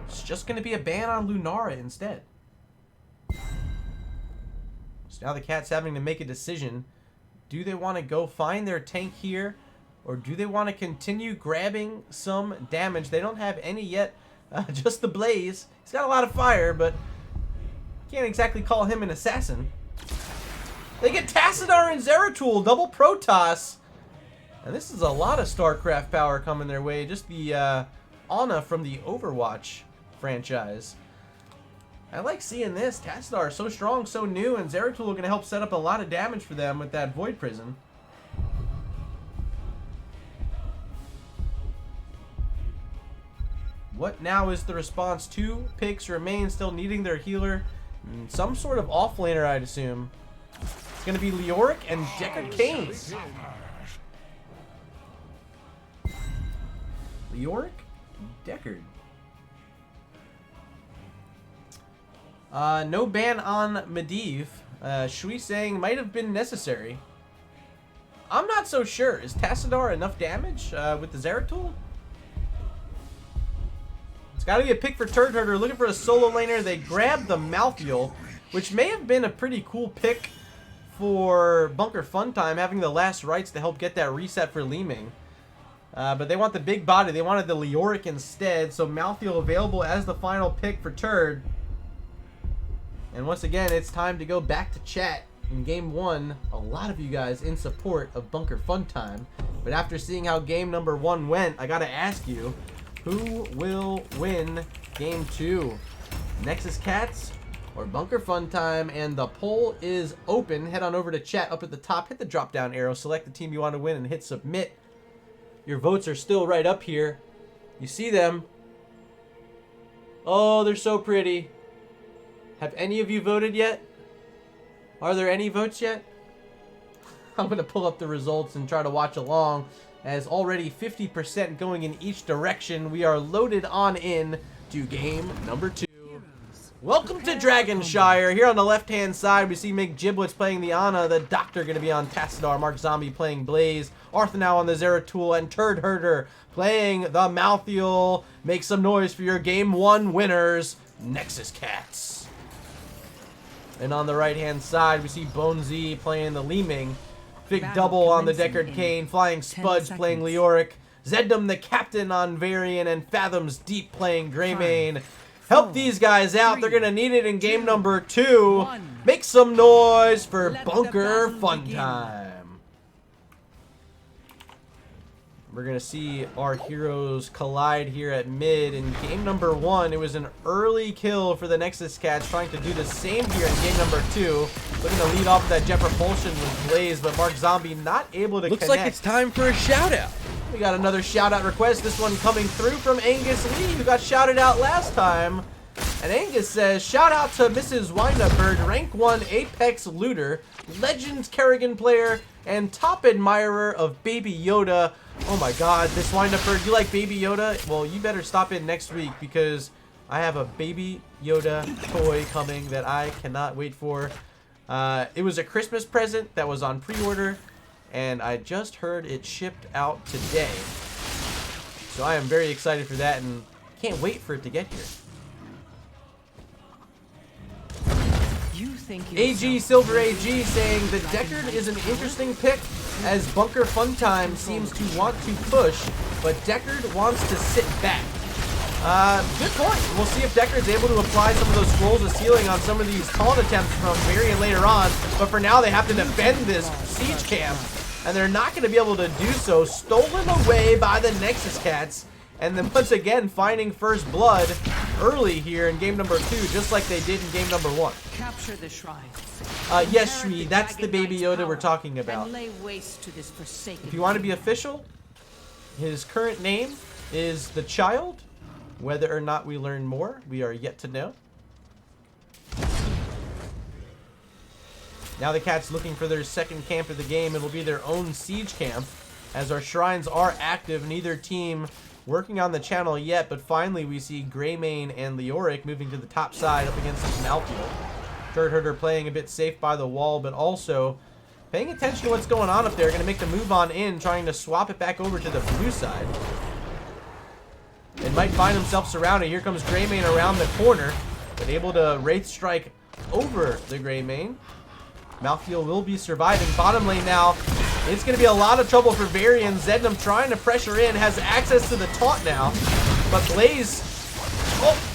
it's just going to be a ban on Lunara instead. So now the Cats having to make a decision. Do they want to go find their tank here, or do they want to continue grabbing some damage? They don't have any yet, just the Blaze. He's got a lot of fire, but can't exactly call him an assassin. They get Tassadar and Zeratul, double Protoss. And this is a lot of StarCraft power coming their way. Just the Ana from the Overwatch franchise. I like seeing this. Tassadar so strong, so new, and Zeratul are going to help set up a lot of damage for them with that Void Prison. What now is the response? 2 picks remain, still needing their healer. Some sort of offlaner, I'd assume. It's going to be Leoric and Deckard Cain. Leoric, Deckard. No ban on Medivh. Shui saying might have been necessary. I'm not so sure. Is Tassadar enough damage with the Zeratul? It's got to be a pick for Turd Herder. Looking for a solo laner. They grab the Malthael, which may have been a pretty cool pick for Bunker Fun Time, having the last rights to help get that reset for Li Ming. But they want the big body. They wanted the Leoric instead. So Malthael available as the final pick for Turd. And once again, it's time to go back to chat. in game 1, a lot of you guys in support of Bunker Fun Time. But after seeing how game number 1 went, I gotta ask you, who will win game 2? Nexus Cats or Bunker Fun Time? And the poll is open. Head on over to chat up at the top, hit the drop down arrow, select the team you want to win, and hit submit. Your votes are still right up here. You see them. Oh, they're so pretty. Have any of you voted yet? Are there any votes yet? I'm going to pull up the results and try to watch along, as already 50% going in each direction. We are loaded on in to game number 2. Welcome to Dragonshire. Here on the left-hand side, we see Mig Giblets playing the Ana, the Doctor going to be on Tassadar, Mark Zombie playing Blaze, Arthanow on the Zeratul, and Turd Herder playing the Malthiel. Make some noise for your game 1 winners, Nexus Cats. And on the right-hand side, we see Bonesy playing the Leeming, Big Double on the Deckard Cain, Flying Spuds playing Leoric, Zeddam the Captain on Varian, and Fathoms Deep playing Greymane. Help these guys out. They're going to need it in game number 2. Make some noise for Bunker Fun Time. We're going to see our heroes collide here at mid. In game number 1, it was an early kill for the Nexus Cats, trying to do the same here in game number 2. Looking to lead off with that jet propulsion with Blaze, but Mark Zombie not able to connect. Looks like it's time for a shout out. We got another shout out request. This one coming through from Angus Lee, who got shouted out last time. And Angus says, shout out to Mrs. Windupbird, rank 1 Apex looter, Legends Kerrigan player, and top admirer of Baby Yoda. Oh my god, this Windupbird, you like Baby Yoda? Well, you better stop in next week, because I have a Baby Yoda toy coming that I cannot wait for. It was a Christmas present that was on pre-order, and I just heard it shipped out today. So I am very excited for that, and can't wait for it to get here. AG Silver AG saying the Deckard is an interesting pick, as Bunker Fun Time seems to want to push, but Deckard wants to sit back. Good point. We'll see if Deckard's able to apply some of those scrolls of sealing on some of these taunt attempts from Varian later on, but for now they have to defend this siege camp, and they're not going to be able to do so. Stolen away by the Nexus Cats, and then once again finding first blood early here in game number 2, just like they did in game number 1. Capture the shrine. Yes, Shri, that's the Baby Yoda we're talking about. If you want to be official, his current name is the Child. Whether or not we learn more, we are yet to know. Now the Cats looking for their second camp of the game. It'll be their own siege camp, as our shrines are active. Neither team working on the channel yet, but finally we see Greymane and Leoric moving to the top side up against this Malthiel. Turd Herder playing a bit safe by the wall, but also paying attention to what's going on up there. Going to make the move on in, trying to swap it back over to the blue side. And might find himself surrounded. Here comes Greymane around the corner, but able to Wraith Strike over the Greymane. Malthiel will be surviving. Bottom lane now. It's going to be a lot of trouble for Varian. Zednam trying to pressure in, has access to the taunt now. But Blaze...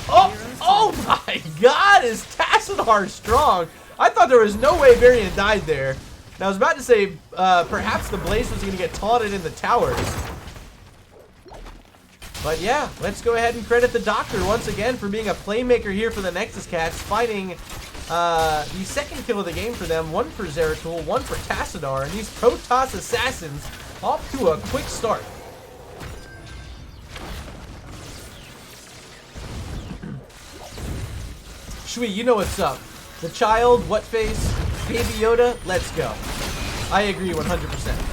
Oh my god, is Tassadar strong? I thought there was no way Varian died there. And I was about to say, perhaps the Blaze was going to get taunted in the towers. But yeah, let's go ahead and credit the Doctor once again for being a playmaker here for the Nexus Cats, fighting the second kill of the game for them. One for Zeratul, one for Tassadar, and these Protoss Assassins off to a quick start. Shui, you know what's up. The Child, Whatface, Baby Yoda, let's go. I agree 100%.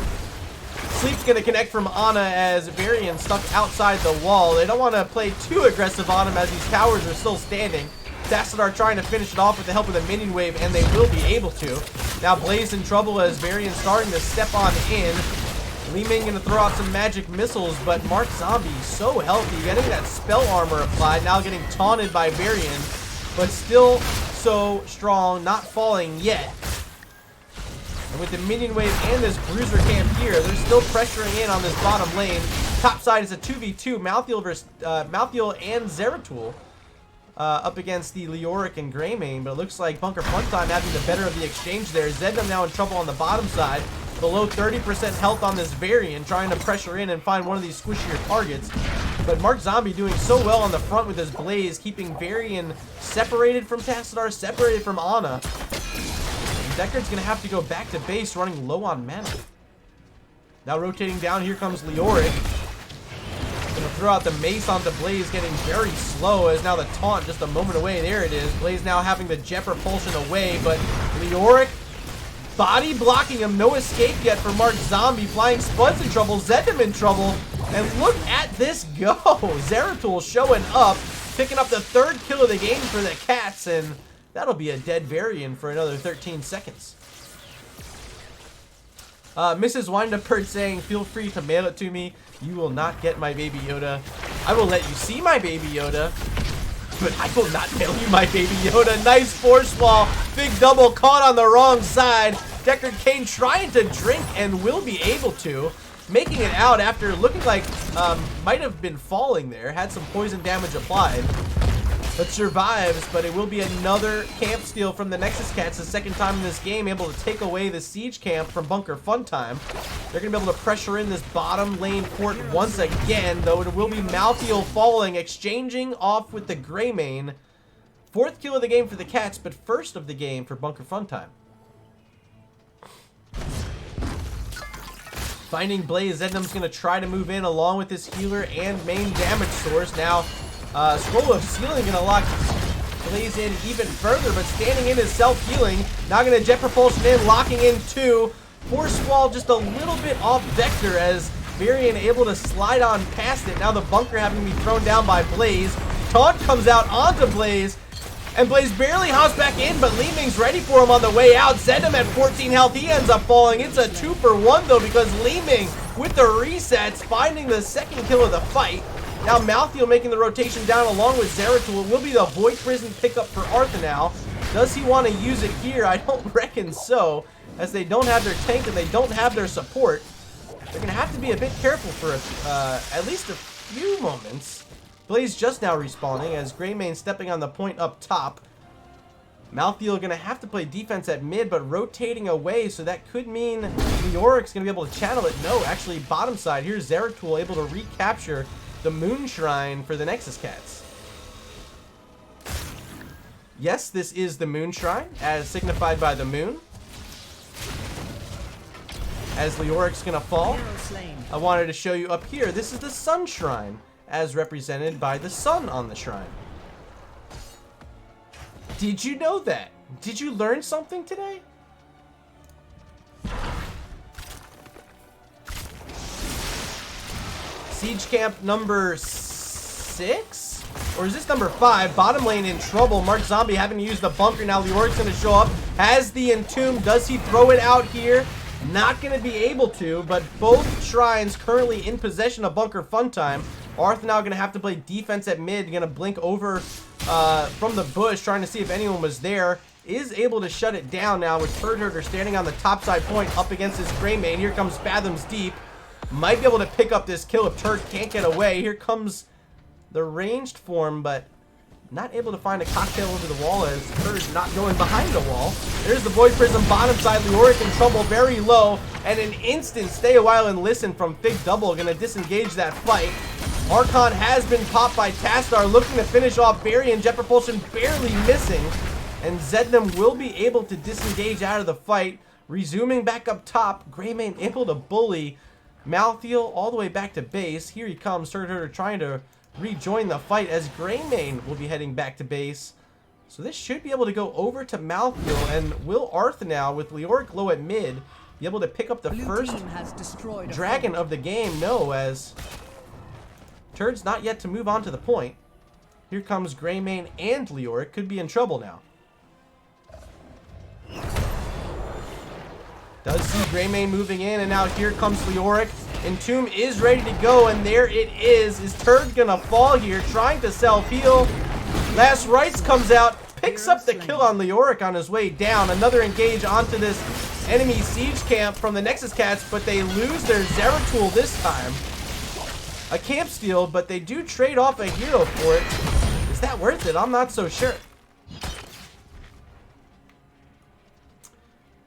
Sleep's going to connect from Ana as Varian stuck outside the wall. They don't want to play too aggressive on him as these towers are still standing. Tassadar trying to finish it off with the help of the minion wave, and they will be able to. Now Blaze in trouble as Varian starting to step on in. Leeming going to throw out some magic missiles, but Mark Zombie so healthy, getting that spell armor applied, now getting taunted by Varian, but still so strong, not falling yet. And with the minion wave and this bruiser camp here, they're still pressuring in on this bottom lane. Top side is a 2v2, Malthiel versus Malthiel and Zeratul. up against the Leoric and Greymane, but it looks like Bunker Funtime having the better of the exchange there. Zednam now in trouble on the bottom side. Below 30% health on this Varian, trying to pressure in and find one of these squishier targets. But Mark Zombie doing so well on the front with his Blaze, keeping Varian separated from Tassadar, separated from Ana. Deckard's going to have to go back to base running low on mana. Now rotating down, here comes Leoric. Going to throw out the mace onto Blaze, getting very slow as now the taunt just a moment away. There it is. Blaze now having the jet propulsion away, but Leoric body blocking him. No escape yet for Mark Zombie. Flying Spud's in trouble. Zednam in trouble. And look at this go. Zeratul showing up, picking up the 3rd kill of the game for the Cats, and that'll be a dead Varian for another 13 seconds. Mrs. Windup saying, feel free to mail it to me. You will not get my Baby Yoda. I will let you see my Baby Yoda, but I will not mail you my Baby Yoda. Nice force wall. Big double caught on the wrong side. Deckard Cain trying to drink and will be able to. Making it out after looking like might have been falling there. Had some poison damage applied. But survives, but it will be another camp steal from the Nexus Cats, the 2nd time in this game, able to take away the siege camp from Bunker Funtime. They're going to be able to pressure in this bottom lane port once again, though it will be Malthael falling, exchanging off with the Greymane. 4th kill of the game for the Cats, but 1st of the game for Bunker Funtime. Finding Blaze, Zednam's going to try to move in along with this healer and main damage source. Now, Scroll of Sealing going to lock Blaze in even further, but standing in is self-healing. Now going to jet propulsion in, locking in 2. Force wall just a little bit off vector as Varian able to slide on past it. Now the bunker having to be thrown down by Blaze. Taunt comes out onto Blaze, and Blaze barely hops back in, but Li Ming's ready for him on the way out. Zednam at 14 health, he ends up falling. It's a 2-for-1 though, because Li Ming with the resets, finding the 2nd kill of the fight. Now Malthael making the rotation down along with Zeratul. It will be the Void Prison pickup for Arthur now. Does he want to use it here? I don't reckon so, as they don't have their tank and they don't have their support. They're going to have to be a bit careful for at least a few moments. Blaze just now respawning as Greymane stepping on the point up top. Malthael going to have to play defense at mid, but rotating away, so that could mean Leoric's going to be able to channel it. No, actually bottom side. Here's Zeratul able to recapture the Moon Shrine for the Nexus Cats. Yes, this is the Moon Shrine, as signified by the moon. As Leoric's gonna fall, I wanted to show you up here, this is the Sun Shrine, as represented by the sun on the shrine. Did you know that? Did you learn something today? Siege camp number 6? Or is this number 5? Bottom lane in trouble. Mark Zombie having to use the bunker. Now Leoric's going to show up. Has the Entomb. Does he throw it out here? Not going to be able to, but both shrines currently in possession of Bunker Funtime. Arthur now going to have to play defense at mid. Going to blink over from the bush, trying to see if anyone was there. Is able to shut it down now with Turd Herder standing on the top side point up against his Greymane. Here comes Fathoms Deep. Might be able to pick up this kill if Turd can't get away. Here comes the ranged form, but not able to find a cocktail over the wall as Turd's not going behind the wall. There's the Void Prism bottom side. Leoric in trouble, very low. And an instant stay a while and listen from Fig Double. Going to disengage that fight. Archon has been popped by Tastar, looking to finish off Barry, and Jet Propulsion barely missing. And Zednam will be able to disengage out of the fight. Resuming back up top, Greymane able to bully Malthael all the way back to base. Here he comes, Turd Herder trying to rejoin the fight as Greymane will be heading back to base. So this should be able to go over to Malthael, and will Arthur now with Leoric low at mid be able to pick up the first dragon of the game? No, as Turd's not yet to move on to the point. Here comes Greymane and Leoric, could be in trouble now. Does see Greymane moving in, and now here comes Leoric. Entomb is ready to go, and there it is. Is Turd gonna fall here, trying to self-heal? Last Rites comes out, picks up the kill on Leoric on his way down. Another engage onto this enemy siege camp from the Nexus Cats, but they lose their Zeratul this time. A camp steal, but they do trade off a hero for it. As that worth it? I'm not so sure.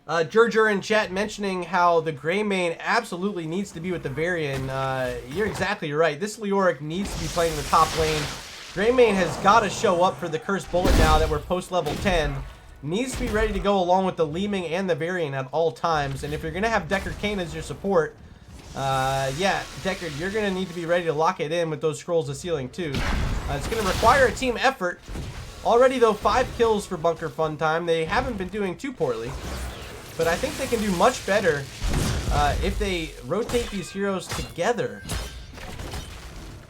Jurger in chat mentioning how the Greymane absolutely needs to be with the Varian. You're exactly right. This Leoric needs to be playing in the top lane. Greymane has got to show up for the Cursed Bullet now that we're post level 10. Needs to be ready to go along with the Leeming and the Varian at all times. And if you're going to have Deckard Cain as your support, yeah, Deckard, you're going to need to be ready to lock it in with those Scrolls of Sealing too. It's going to require a team effort. Already though, 5 kills for Bunker Funtime. They haven't been doing too poorly. But I think they can do much better if they rotate these heroes together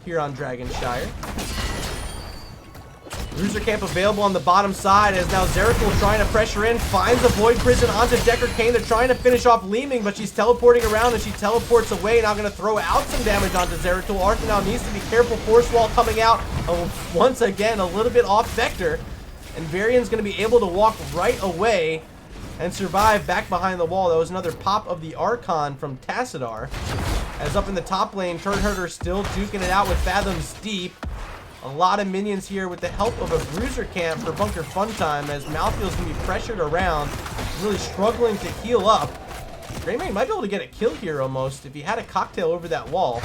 here on Dragonshire. Bruiser Camp available on the bottom side as now Zeratul trying to pressure in, finds a Void Prison onto Deckard Cain. They're trying to finish off Leeming, but she's teleporting around and she teleports away. Now going to throw out some damage onto Zeratul. Arthur now needs to be careful. Force Wall coming out once again, a little bit off vector. And Varian's going to be able to walk right away and survive back behind the wall. That was another pop of the Archon from Tassadar. As up in the top lane, Turnherder still duking it out with Fathoms Deep. A lot of minions here with the help of a Bruiser Camp for Bunker Funtime as Malthael's going to be pressured around, really struggling to heal up. Greymane might be able to get a kill here almost if he had a cocktail over that wall.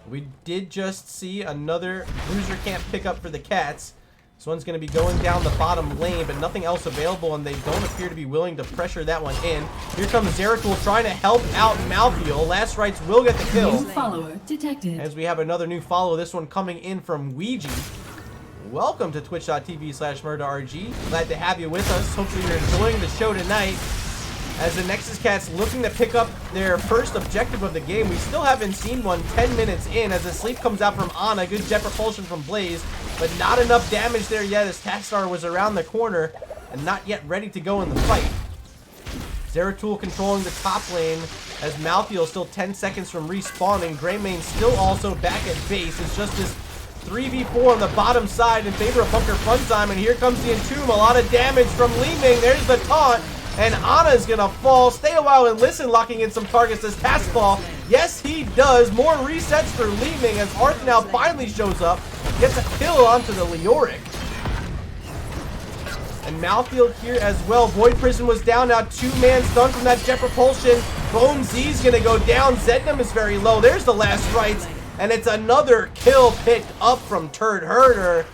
We did just see another Bruiser Camp pickup for the Cats. This one's going to be going down the bottom lane, but nothing else available, and they don't appear to be willing to pressure that one in. Here comes Zeratul trying to help out Malthael. Last Rites will get the kill. New follower detected. As we have another new follow, this one coming in from Ouija. Welcome to twitch.tv/MURDARG. Glad to have you with us. Hopefully you're enjoying the show tonight. As the Nexus Cats looking to pick up their first objective of the game. We still haven't seen one 10 minutes in as the sleep comes out from Ana. Good jet propulsion from Blaze, but not enough damage there yet as Tassadar was around the corner and not yet ready to go in the fight. Zeratul controlling the top lane as Malthael still 10 seconds from respawning. Greymane still also back at base. It's just this 3v4 on the bottom side in favor of Bunker Funtime, and here comes the Entomb. A lot of damage from Leeming. There's the taunt. And Ana's gonna fall. Stay a while and listen, locking in some targets as Taskfall. Yes, he does. More resets for Leeming as Arth now finally shows up. Gets a kill onto the Leoric. And Malthael here as well. Void Prison was down. Now 2-man stun from that jet propulsion. Bone Z's gonna go down. Zednam is very low. There's the last rites. And it's another kill picked up from Turnherder.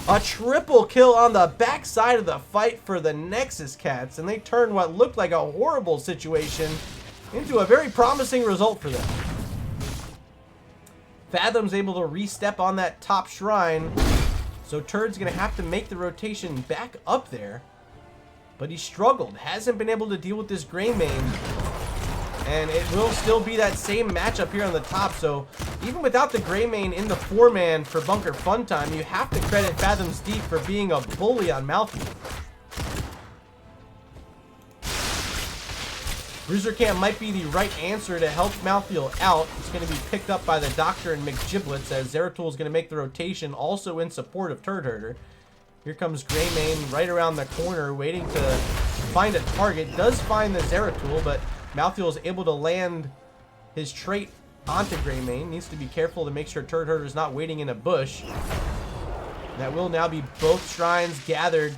A triple kill on the backside of the fight for the Nexus Cats, and they turned what looked like a horrible situation into a very promising result for them. Fathom's able to re-step on that top shrine, so Turd's going to have to make the rotation back up there, but he struggled, hasn't been able to deal with this Greymane, and it will still be that same matchup here on the top. So even without the Greymane in the 4-man for Bunker Funtime, you have to credit Fathoms Deep for being a bully on Malthael. Bruiser Camp might be the right answer to help Malthael out. It's going to be picked up by the Doctor and McGiblets as Zeratul is going to make the rotation also in support of Turdherder. Here comes Greymane right around the corner waiting to find a target. Does find the Zeratul, but Malthael is able to land his trait onto Greymane. Needs to be careful to make sure Turdherder is not waiting in a bush. That will now be both shrines gathered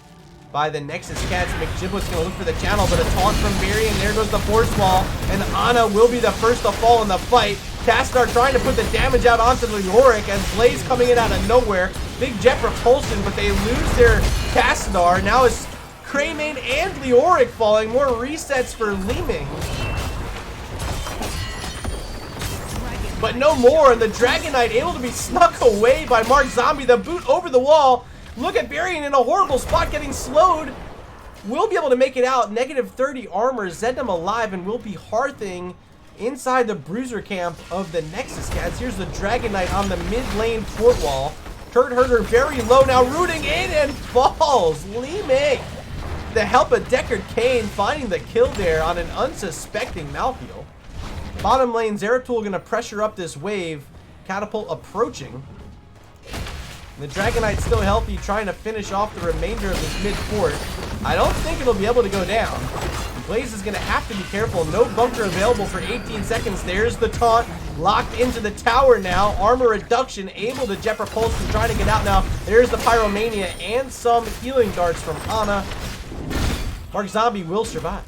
by the Nexus Cats. McGiblet's going to look for the channel, but a taunt from Varian. There goes the Force Wall, and Ana will be the first to fall in the fight. Tassadar trying to put the damage out onto the Leoric as Blaze coming in out of nowhere. Big jet propulsion, but they lose their Tassadar. Now it's Greymane and Leoric falling. More resets for Leeming. But no more, and the Dragon Knight able to be snuck away by Mark Zombie. The boot over the wall. Look at Varian in a horrible spot getting slowed. Will be able to make it out. Negative 30 armor. Zednam alive and will be hearthing inside the Bruiser Camp of the Nexus Cats. Here's the Dragon Knight on the mid lane fort wall. Turdherder very low now, rooting in and falls. Leeming. The help of Deckard Cain finding the kill there on an unsuspecting Malthael. Bottom lane, Zeratul going to pressure up this wave. Catapult approaching. The Dragon Knight's still healthy, trying to finish off the remainder of this mid fort. I don't think it'll be able to go down. Blaze is going to have to be careful. No bunker available for 18 seconds. There's the taunt. Locked into the tower now. Armor reduction. Able to jet propulse from trying to get out now. There's the Pyromania and some healing darts from Ana. Mark Zombie will survive.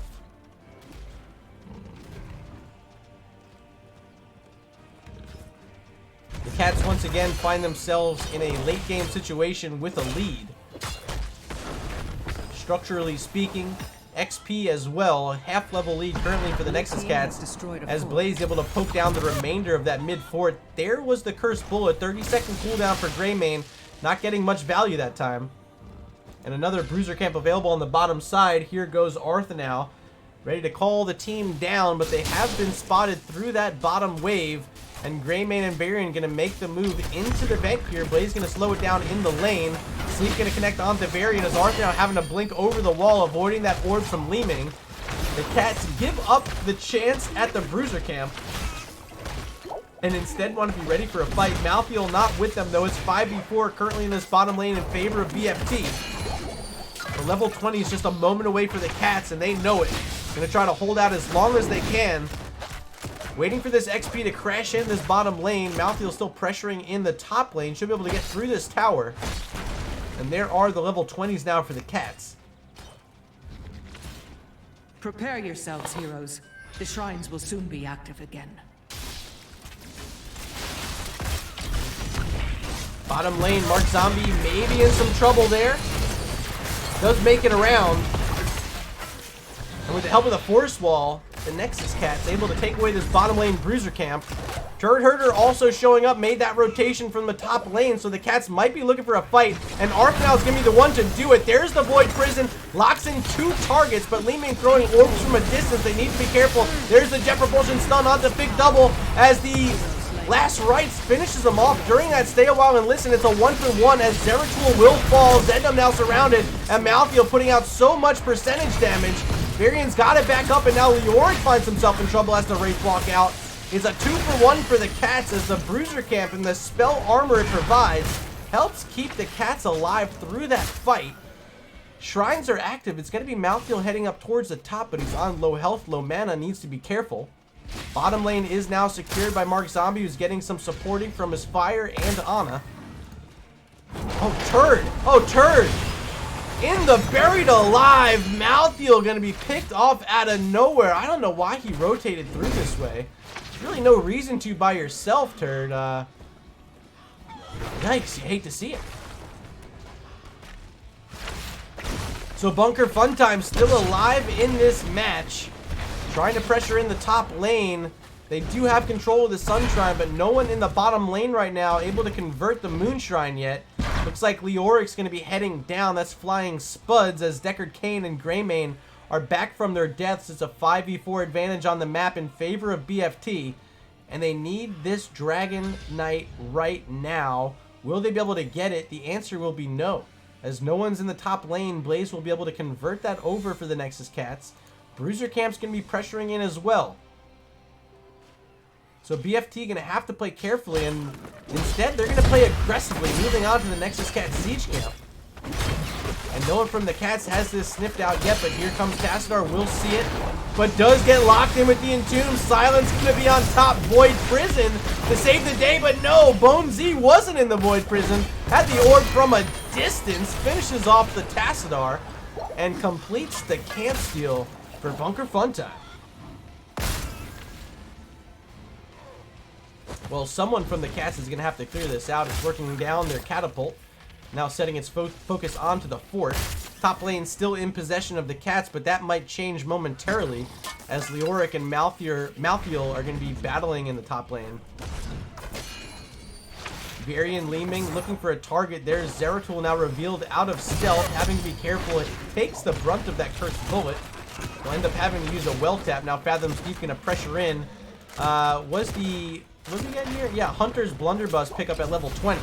The Cats once again find themselves in a late game situation with a lead. Structurally speaking, XP as well, half level lead currently for the Nexus Cats, as Blaze able to poke down the remainder of that mid fort. There was the cursed bullet, 30-second cooldown for Greymane, not getting much value that time. And another bruiser camp available on the bottom side. Here goes Artha now, ready to call the team down, but they have been spotted through that bottom wave. And Greymane and Varian going to make the move into the vent here. Blaze going to slow it down in the lane. Sleep going to connect onto Varian as Arthur now having to blink over the wall, avoiding that orb from Leeming. The Cats give up the chance at the bruiser camp and instead want to be ready for a fight. Malthael not with them though. It's 5v4 currently in this bottom lane in favor of BFT. The level 20 is just a moment away for the Cats and they know it. Going to try to hold out as long as they can. Waiting for this XP to crash in this bottom lane. Malthael still pressuring in the top lane. Should be able to get through this tower. And there are the level 20s now for the Cats. Prepare yourselves, heroes. The shrines will soon be active again. Bottom lane, Mark Zombie maybe in some trouble there. Does make it around. And with the help of the force wall, the Nexus Cats able to take away this bottom lane bruiser camp. Turd Herder also showing up, made that rotation from the top lane, so the Cats might be looking for a fight. And Arthanel is going to be the one to do it. There's the Void Prison, locks in 2 targets, but Leeming throwing orbs from a distance. They need to be careful. There's the Jet Propulsion stun onto Big Double as the Last Rites finishes them off during that stay a while and listen. It's a 1-for-1 as Zeratul will fall. Zendam now surrounded, and Malthael putting out so much percentage damage. Varian's got it back up, and now Leoric finds himself in trouble as the Wraith walk out. It's a 2-for-1 for the Cats as the Bruiser Camp and the spell armor it provides helps keep the Cats alive through that fight. Shrines are active. It's going to be Malthael heading up towards the top, but he's on low health, low mana, needs to be careful. Bottom lane is now secured by Mark Zombie, who's getting some supporting from his Fire and Ana. Oh, Turd! Oh, Turd! In the buried alive, Malthael going to be picked off out of nowhere. I don't know why he rotated through this way. There's really no reason to by yourself, Turd. Yikes, you hate to see it. So Bunker Funtime still alive in this match. Trying to pressure in the top lane. They do have control of the Sun Shrine, but no one in the bottom lane right now able to convert the Moon Shrine yet. Looks like Leoric's going to be heading down. That's Flying Spuds as Deckard Cain and Greymane are back from their deaths. It's a 5v4 advantage on the map in favor of BFT. And they need this Dragon Knight right now. Will they be able to get it? The answer will be no. As no one's in the top lane, Blaze will be able to convert that over for the Nexus Cats. Bruiser Camp's going to be pressuring in as well. So BFT going to have to play carefully, and instead they're going to play aggressively, moving on to the Nexus Cat Siege Camp. And no one from the Cats has this sniffed out yet, but here comes Tassadar, will see it, but does get locked in with the Entomb. Silence going to be on top. Void Prison to save the day, but no, Bone Z wasn't in the Void Prison. Had the orb from a distance, finishes off the Tassadar, and completes the camp steal for Bunker Funtime. Well, someone from the Cats is going to have to clear this out. It's working down their catapult. Now setting its focus onto the fort. Top lane still in possession of the Cats, but that might change momentarily as Leoric and Malthael are going to be battling in the top lane. Varian Leeming looking for a target. There's Zeratul now revealed out of stealth, having to be careful. It takes the brunt of that cursed bullet. We'll end up having to use a well tap. Now Fathom's Deep going to pressure in. What did we get here? Yeah, Hunter's Blunderbuss pick up at level 20.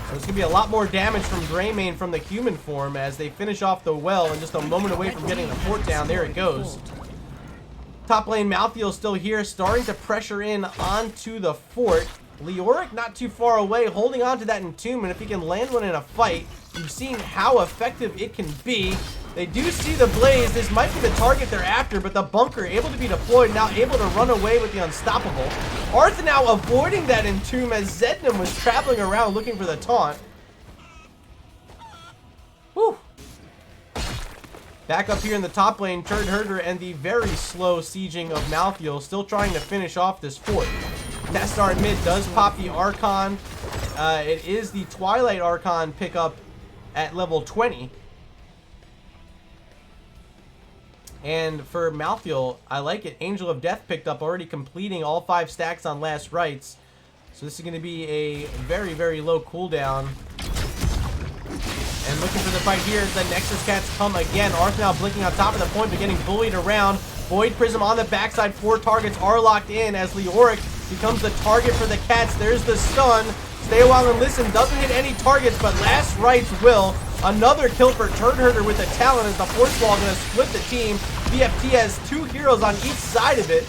There's going to be a lot more damage from Greymane from the human form as they finish off the well and just a moment away from getting the fort down. There it goes. Top lane Malthael still here, starting to pressure in onto the fort. Leoric not too far away, holding on to that Entomb, and if he can land one in a fight, You've seen how effective it can be. They do see the blaze. This might be the target they're after, but the bunker able to be deployed, now able to run away with the unstoppable. Arth now avoiding that entomb as Zednam was traveling around looking for the taunt. Whew. Back up here in the top lane, Turd Herder and the very slow sieging of Malthael still trying to finish off this fort. Tassadar mid does pop the Archon. It is the Twilight Archon pickup at level 20. And for Malthael, I like it. Angel of Death picked up, already completing all 5 stacks on last rites. So this is going to be a very, very low cooldown. And looking for the fight here, the Nexus Cats come again. Arth now blinking on top of the point, but getting bullied around. Void Prism on the backside. 4 targets are locked in as Leoric becomes the target for the Cats. There's the stun. Stay a while and listen. Doesn't hit any targets, but last rites will. Another kill for Turd Herder with the Talon as the Force Wall going to split the team. BFT has 2 heroes on each side of it.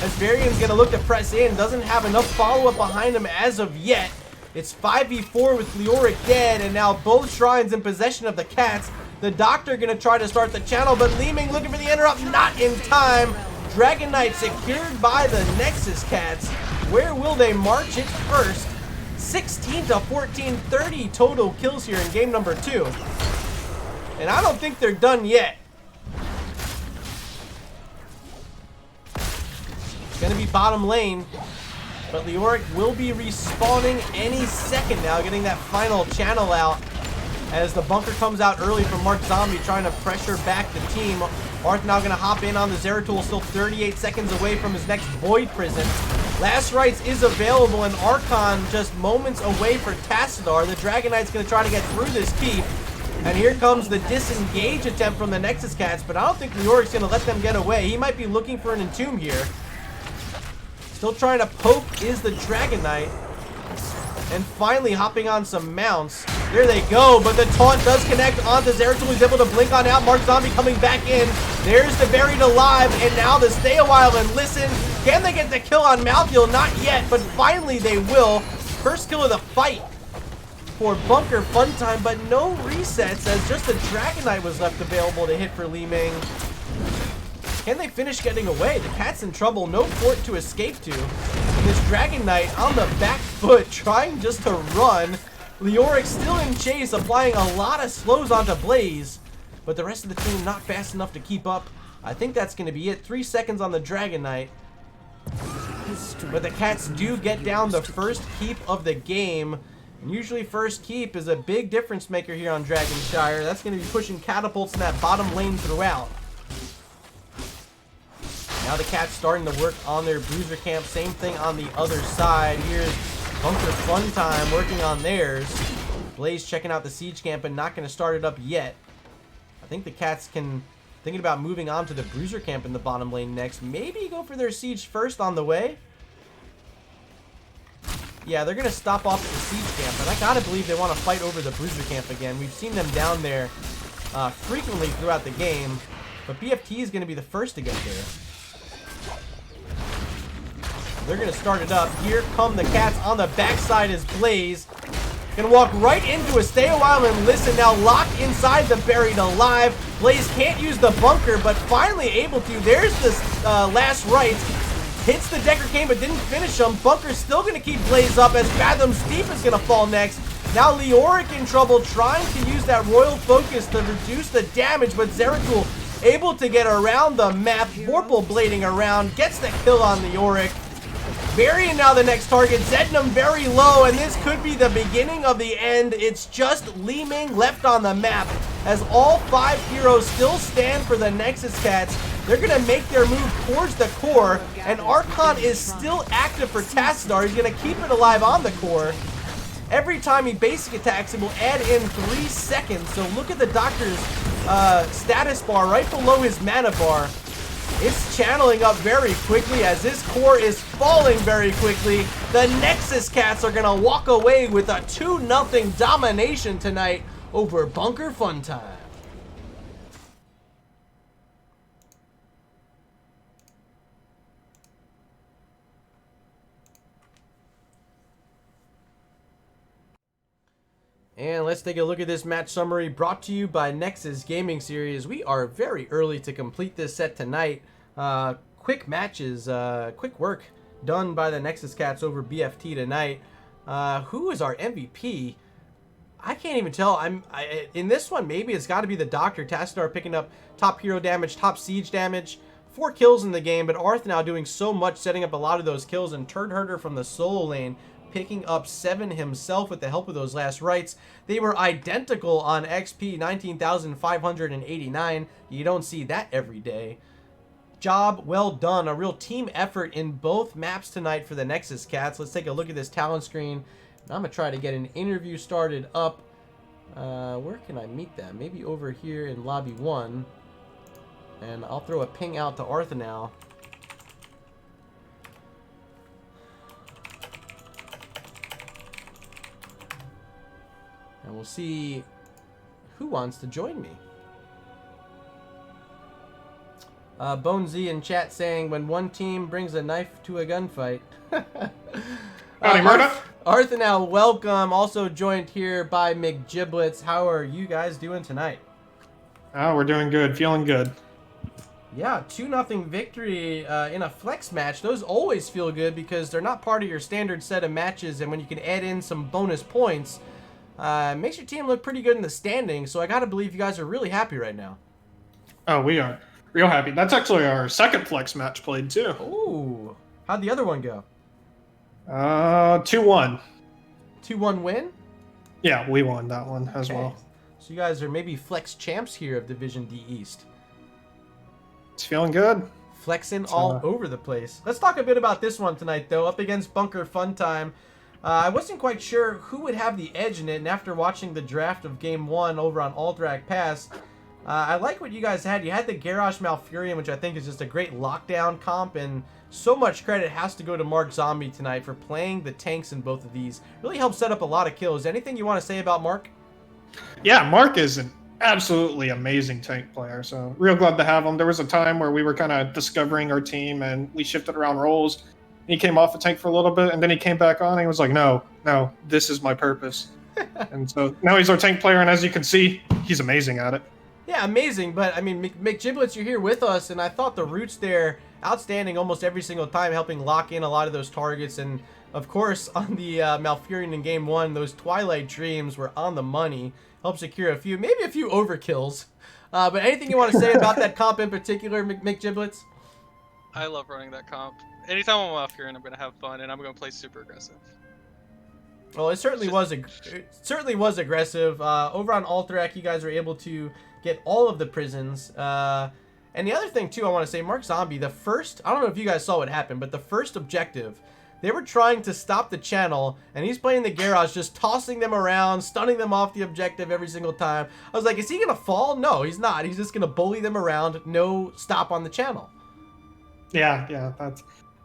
As Varian's going to look to press in. Doesn't have enough follow-up behind him as of yet. It's 5v4 with Leoric dead, and now both shrines in possession of the Cats. The Doctor going to try to start the channel, but Li Ming looking for the interrupt, not in time. Dragon Knight secured by the Nexus Cats. Where will they march it first? 16 to 14, 30 total kills here in game number 2. And I don't think they're done yet. It's going to be bottom lane. But Leoric will be respawning any second now, getting that final channel out as the bunker comes out early from Mark Zombie, trying to pressure back the team. Arth now going to hop in on the Zeratul, still 38 seconds away from his next Void Prison. Last Rites is available, and Archon just moments away for Tassadar. The Dragon Knight's going to try to get through this keep. And here comes the disengage attempt from the Nexus Cats, but I don't think Leoric's going to let them get away. He might be looking for an entomb here. Still trying to poke is the Dragon Knight. And finally hopping on some mounts. There they go, but the taunt does connect onto Zeratul. He's able to blink on out. Mark Zombie coming back in. There's the Buried Alive, and now the Stay a While and Listen. Can they get the kill on Malthael? Not yet, but finally they will. First kill of the fight for Bunker Funtime, but no resets as just the Dragon Knight was left available to hit for Li Ming. Can they finish getting away? The Cat's in trouble. No fort to escape to. And this Dragon Knight on the back foot trying just to run. Leoric still in chase, applying a lot of slows onto Blaze. But the rest of the team not fast enough to keep up. I think that's going to be it. 3 seconds on the Dragon Knight. But the Cats do get down the first keep of the game. And usually first keep is a big difference maker here on Dragonshire. That's going to be pushing catapults in that bottom lane throughout. Now the Cats starting to work on their bruiser camp. Same thing on the other side. Here's Bunker Funtime working on theirs. Blaze checking out the siege camp and not going to start it up yet. I think the Cats thinking about moving on to the bruiser camp in the bottom lane next. Maybe go for their siege first on the way. Yeah, they're going to stop off at the siege camp, and I gotta believe they want to fight over the bruiser camp again. We've seen them down there frequently throughout the game, but BFT is going to be the first to get there. They're going to start it up. Here come the Cats on the backside as Blaze. Gonna walk right into a Stay a While and Listen. Now locked inside the Buried Alive. Blaze can't use the bunker, but finally able to. There's this last rites. Hits the Decker Cane, but didn't finish him. Bunker's still gonna keep Blaze up as Fathom Steep is gonna fall next. Now Leoric in trouble, trying to use that Royal Focus to reduce the damage, but Zeratul able to get around the map. Vorpal blading around, gets the kill on Leoric. Varian now the next target. Zednam very low, and this could be the beginning of the end. It's just Li Ming left on the map as all 5 heroes still stand for the Nexus Cats. They're going to make their move towards the core, and Archon is still active for Tassadar. He's going to keep it alive on the core. Every time he basic attacks, it will add in 3 seconds. So look at the Doctor's status bar right below his mana bar. It's channeling up very quickly as this core is falling very quickly. The Nexus Cats are going to walk away with a 2-0 domination tonight over Bunker Funtime. And let's take a look at this match summary brought to you by Nexus Gaming Series. We are very early to complete this set tonight. Quick matches, quick work done by the Nexus Cats over BFT tonight. Who is our MVP? I can't even tell. In this one, maybe it's got to be the Doctor. Tassadar picking up top hero damage, top siege damage. 4 kills in the game, but Arth now doing so much, setting up a lot of those kills, and Turd Herder from the solo lane picking up 7 himself with the help of those last rights. They were identical on XP, 19,589. You don't see that every day. Job well done. A real team effort in both maps tonight for the Nexus Cats. Let's take a look at this talent screen. I'm going to try to get an interview started up. Where can I meet them? Maybe over here in Lobby 1. And I'll throw a ping out to Arthur now. And we'll see who wants to join me. Bone Z in chat saying, when one team brings a knife to a gunfight. Howdy, MURDA. Arthur now, welcome. Also joined here by McGiblets. How are you guys doing tonight? Oh, we're doing good. Feeling good. Yeah, 2-0 victory in a flex match. Those always feel good because they're not part of your standard set of matches, and when you can add in some bonus points, makes your team look pretty good in the standings. So I gotta believe you guys are really happy right now. Oh, we are real happy. That's actually our second flex match played too. Ooh, how'd the other one go? 2-1. 2-1 win? Yeah, we won that one as well. So you guys are maybe flex champs here of Division D East. It's feeling good. Flexing all over the place. Let's talk a bit about this one tonight, though. Up against Bunker Fun Time. I wasn't quite sure who would have the edge in it, and after watching the draft of Game 1 over on Alterac Pass, I like what you guys had. You had the Garrosh Malfurion, which I think is just a great lockdown comp, and so much credit has to go to Mark Zombie tonight for playing the tanks in both of these. Really helped set up a lot of kills. Anything you want to say about Mark? Yeah, Mark is an absolutely amazing tank player, so real glad to have him. There was a time where we were kind of discovering our team and we shifted around roles. He came off the tank for a little bit and then he came back on and he was like, no, this is my purpose. And so now he's our tank player, and as you can see, he's amazing at it. Yeah, amazing, but I mean, McGiblets, you're here with us, and I thought the roots there, outstanding almost every single time, helping lock in a lot of those targets, and of course, on the Malfurion in Game 1, those Twilight Dreams were on the money. Help secure maybe a few overkills. But anything you want to say about that comp in particular, McGiblets? I love running that comp. Anytime I'm off here, and I'm going to have fun, and I'm going to play super aggressive. Well, it certainly was aggressive. Over on Alterac, you guys were able to get all of the prisons. And the other thing, too, I want to say, Mark Zombie, I don't know if you guys saw what happened, but the first objective, they were trying to stop the channel, and he's playing the Garrosh, just tossing them around, stunning them off the objective every single time. I was like, is he going to fall? No, he's not. He's just going to bully them around. No stop on the channel. Yeah,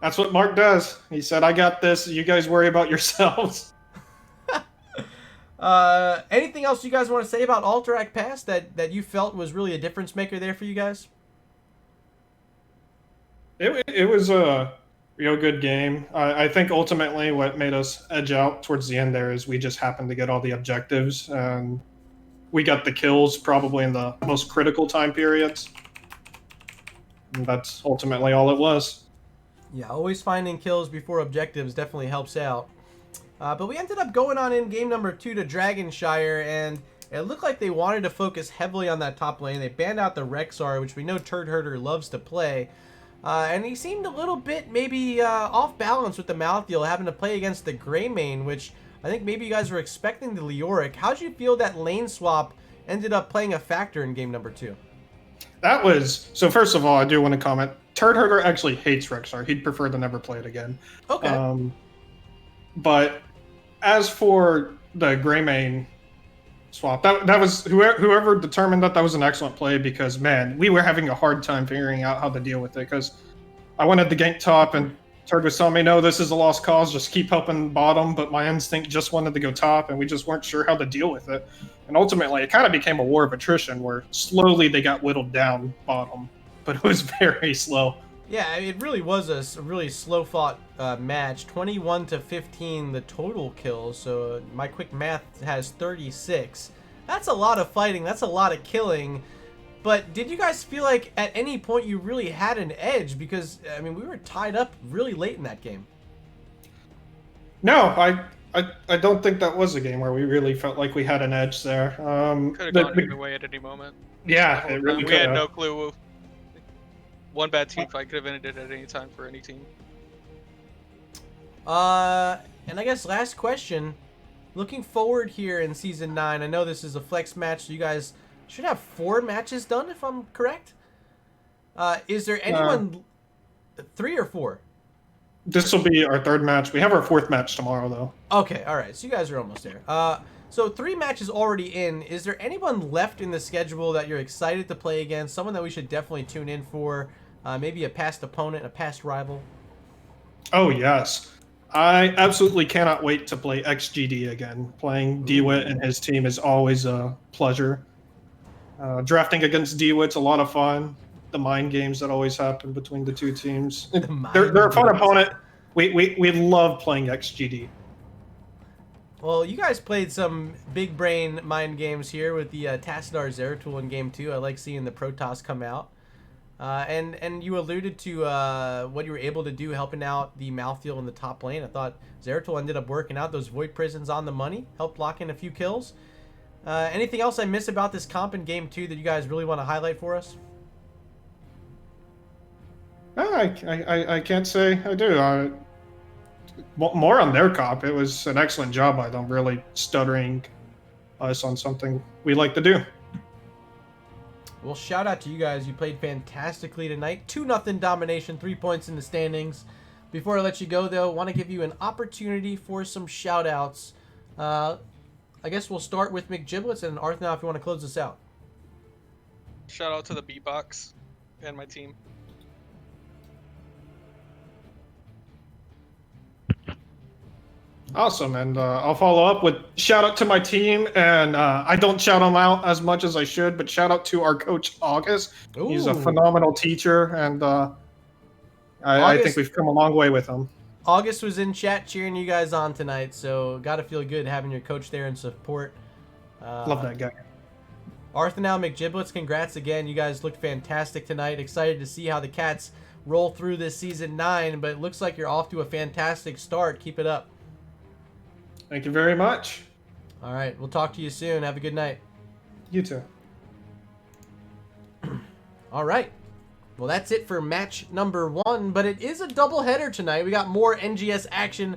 that's what Mark does. He said, I got this. You guys worry about yourselves. Anything else you guys want to say about Alterac Pass that you felt was really a difference maker there for you guys? It was a real good game. I think ultimately what made us edge out towards the end there is we just happened to get all the objectives. And we got the kills probably in the most critical time periods. And that's ultimately all it was. Yeah, always finding kills before objectives definitely helps out. But we ended up going on in game number 2 to Dragonshire, and it looked like they wanted to focus heavily on that top lane. They banned out the Rexar, which we know Turd Herder loves to play. And he seemed a little bit maybe off balance with the Malthael, having to play against the Greymane, which I think maybe you guys were expecting the Leoric. How'd you feel that lane swap ended up playing a factor in game number 2? That was... So first of all, I do want to comment. Turd Herder actually hates Rexar. He'd prefer to never play it again. Okay. But as for the Greymane swap, that was... Whoever determined that was an excellent play, because, man, we were having a hard time figuring out how to deal with it, because I wanted to gank top, and Turd was telling me, no, this is a lost cause, just keep helping bottom, but my instinct just wanted to go top, and we just weren't sure how to deal with it. And ultimately, it kind of became a war of attrition, where slowly they got whittled down bottom, but it was very slow. Yeah, it really was a really slow fought match. 21-15 the total kills. So my quick math has 36. That's a lot of fighting. That's a lot of killing. But did you guys feel like at any point you really had an edge? Because I mean, we were tied up really late in that game. No, I don't think that was a game where we really felt like we had an edge there. Could have gone either way at any moment. Yeah, it really We had could. no clue. One bad team fight could have ended at any time for any team. And I guess last question. Looking forward here in Season 9, I know this is a flex match, so you guys should have 4 matches done, if I'm correct. Is there anyone... 3 or 4? This will be our 3rd match. We have our 4th match tomorrow, though. Okay, alright, so you guys are almost there. So 3 matches already in. Is there anyone left in the schedule that you're excited to play against? Someone that we should definitely tune in for? Maybe a past opponent, a past rival? Oh, yes. I absolutely cannot wait to play XGD again. Playing DeWitt and his team is always a pleasure. Drafting against DeWitt's a lot of fun. The mind games that always happen between the two teams. They're a fun opponent. We love playing XGD. Well, you guys played some big brain mind games here with the Tassadar Zeratul in Game 2. I like seeing the Protoss come out. And you alluded to what you were able to do helping out the Malthael in the top lane. I thought Zeratul ended up working out those Void Prisons on the money, helped lock in a few kills. Anything else I miss about this comp in Game 2 that you guys really want to highlight for us? I can't say I do. More on their comp. It was an excellent job by them, really stuttering us on something we like to do. Well, shout out to you guys. You played fantastically tonight. 2-0 domination, 3 points in the standings. Before I let you go, though, I want to give you an opportunity for some shout outs. I guess we'll start with McGiblets and Arth now if you want to close this out. Shout out to the beatbox and my team. Awesome, and I'll follow up with shout out to my team, and I don't shout them out as much as I should, but shout out to our coach August. Ooh. He's a phenomenal teacher, and I think we've come a long way with him. August was in chat cheering you guys on tonight, so gotta feel good having your coach there and support. Love that guy. Arthanel McGiblets, congrats again. You guys looked fantastic tonight. Excited to see how the Cats roll through this Season 9, but it looks like you're off to a fantastic start. Keep it up. Thank you very much. All right, we'll talk to you soon. Have a good night. You too. All right. Well, that's it for match number 1, but it is a doubleheader tonight. We got more NGS action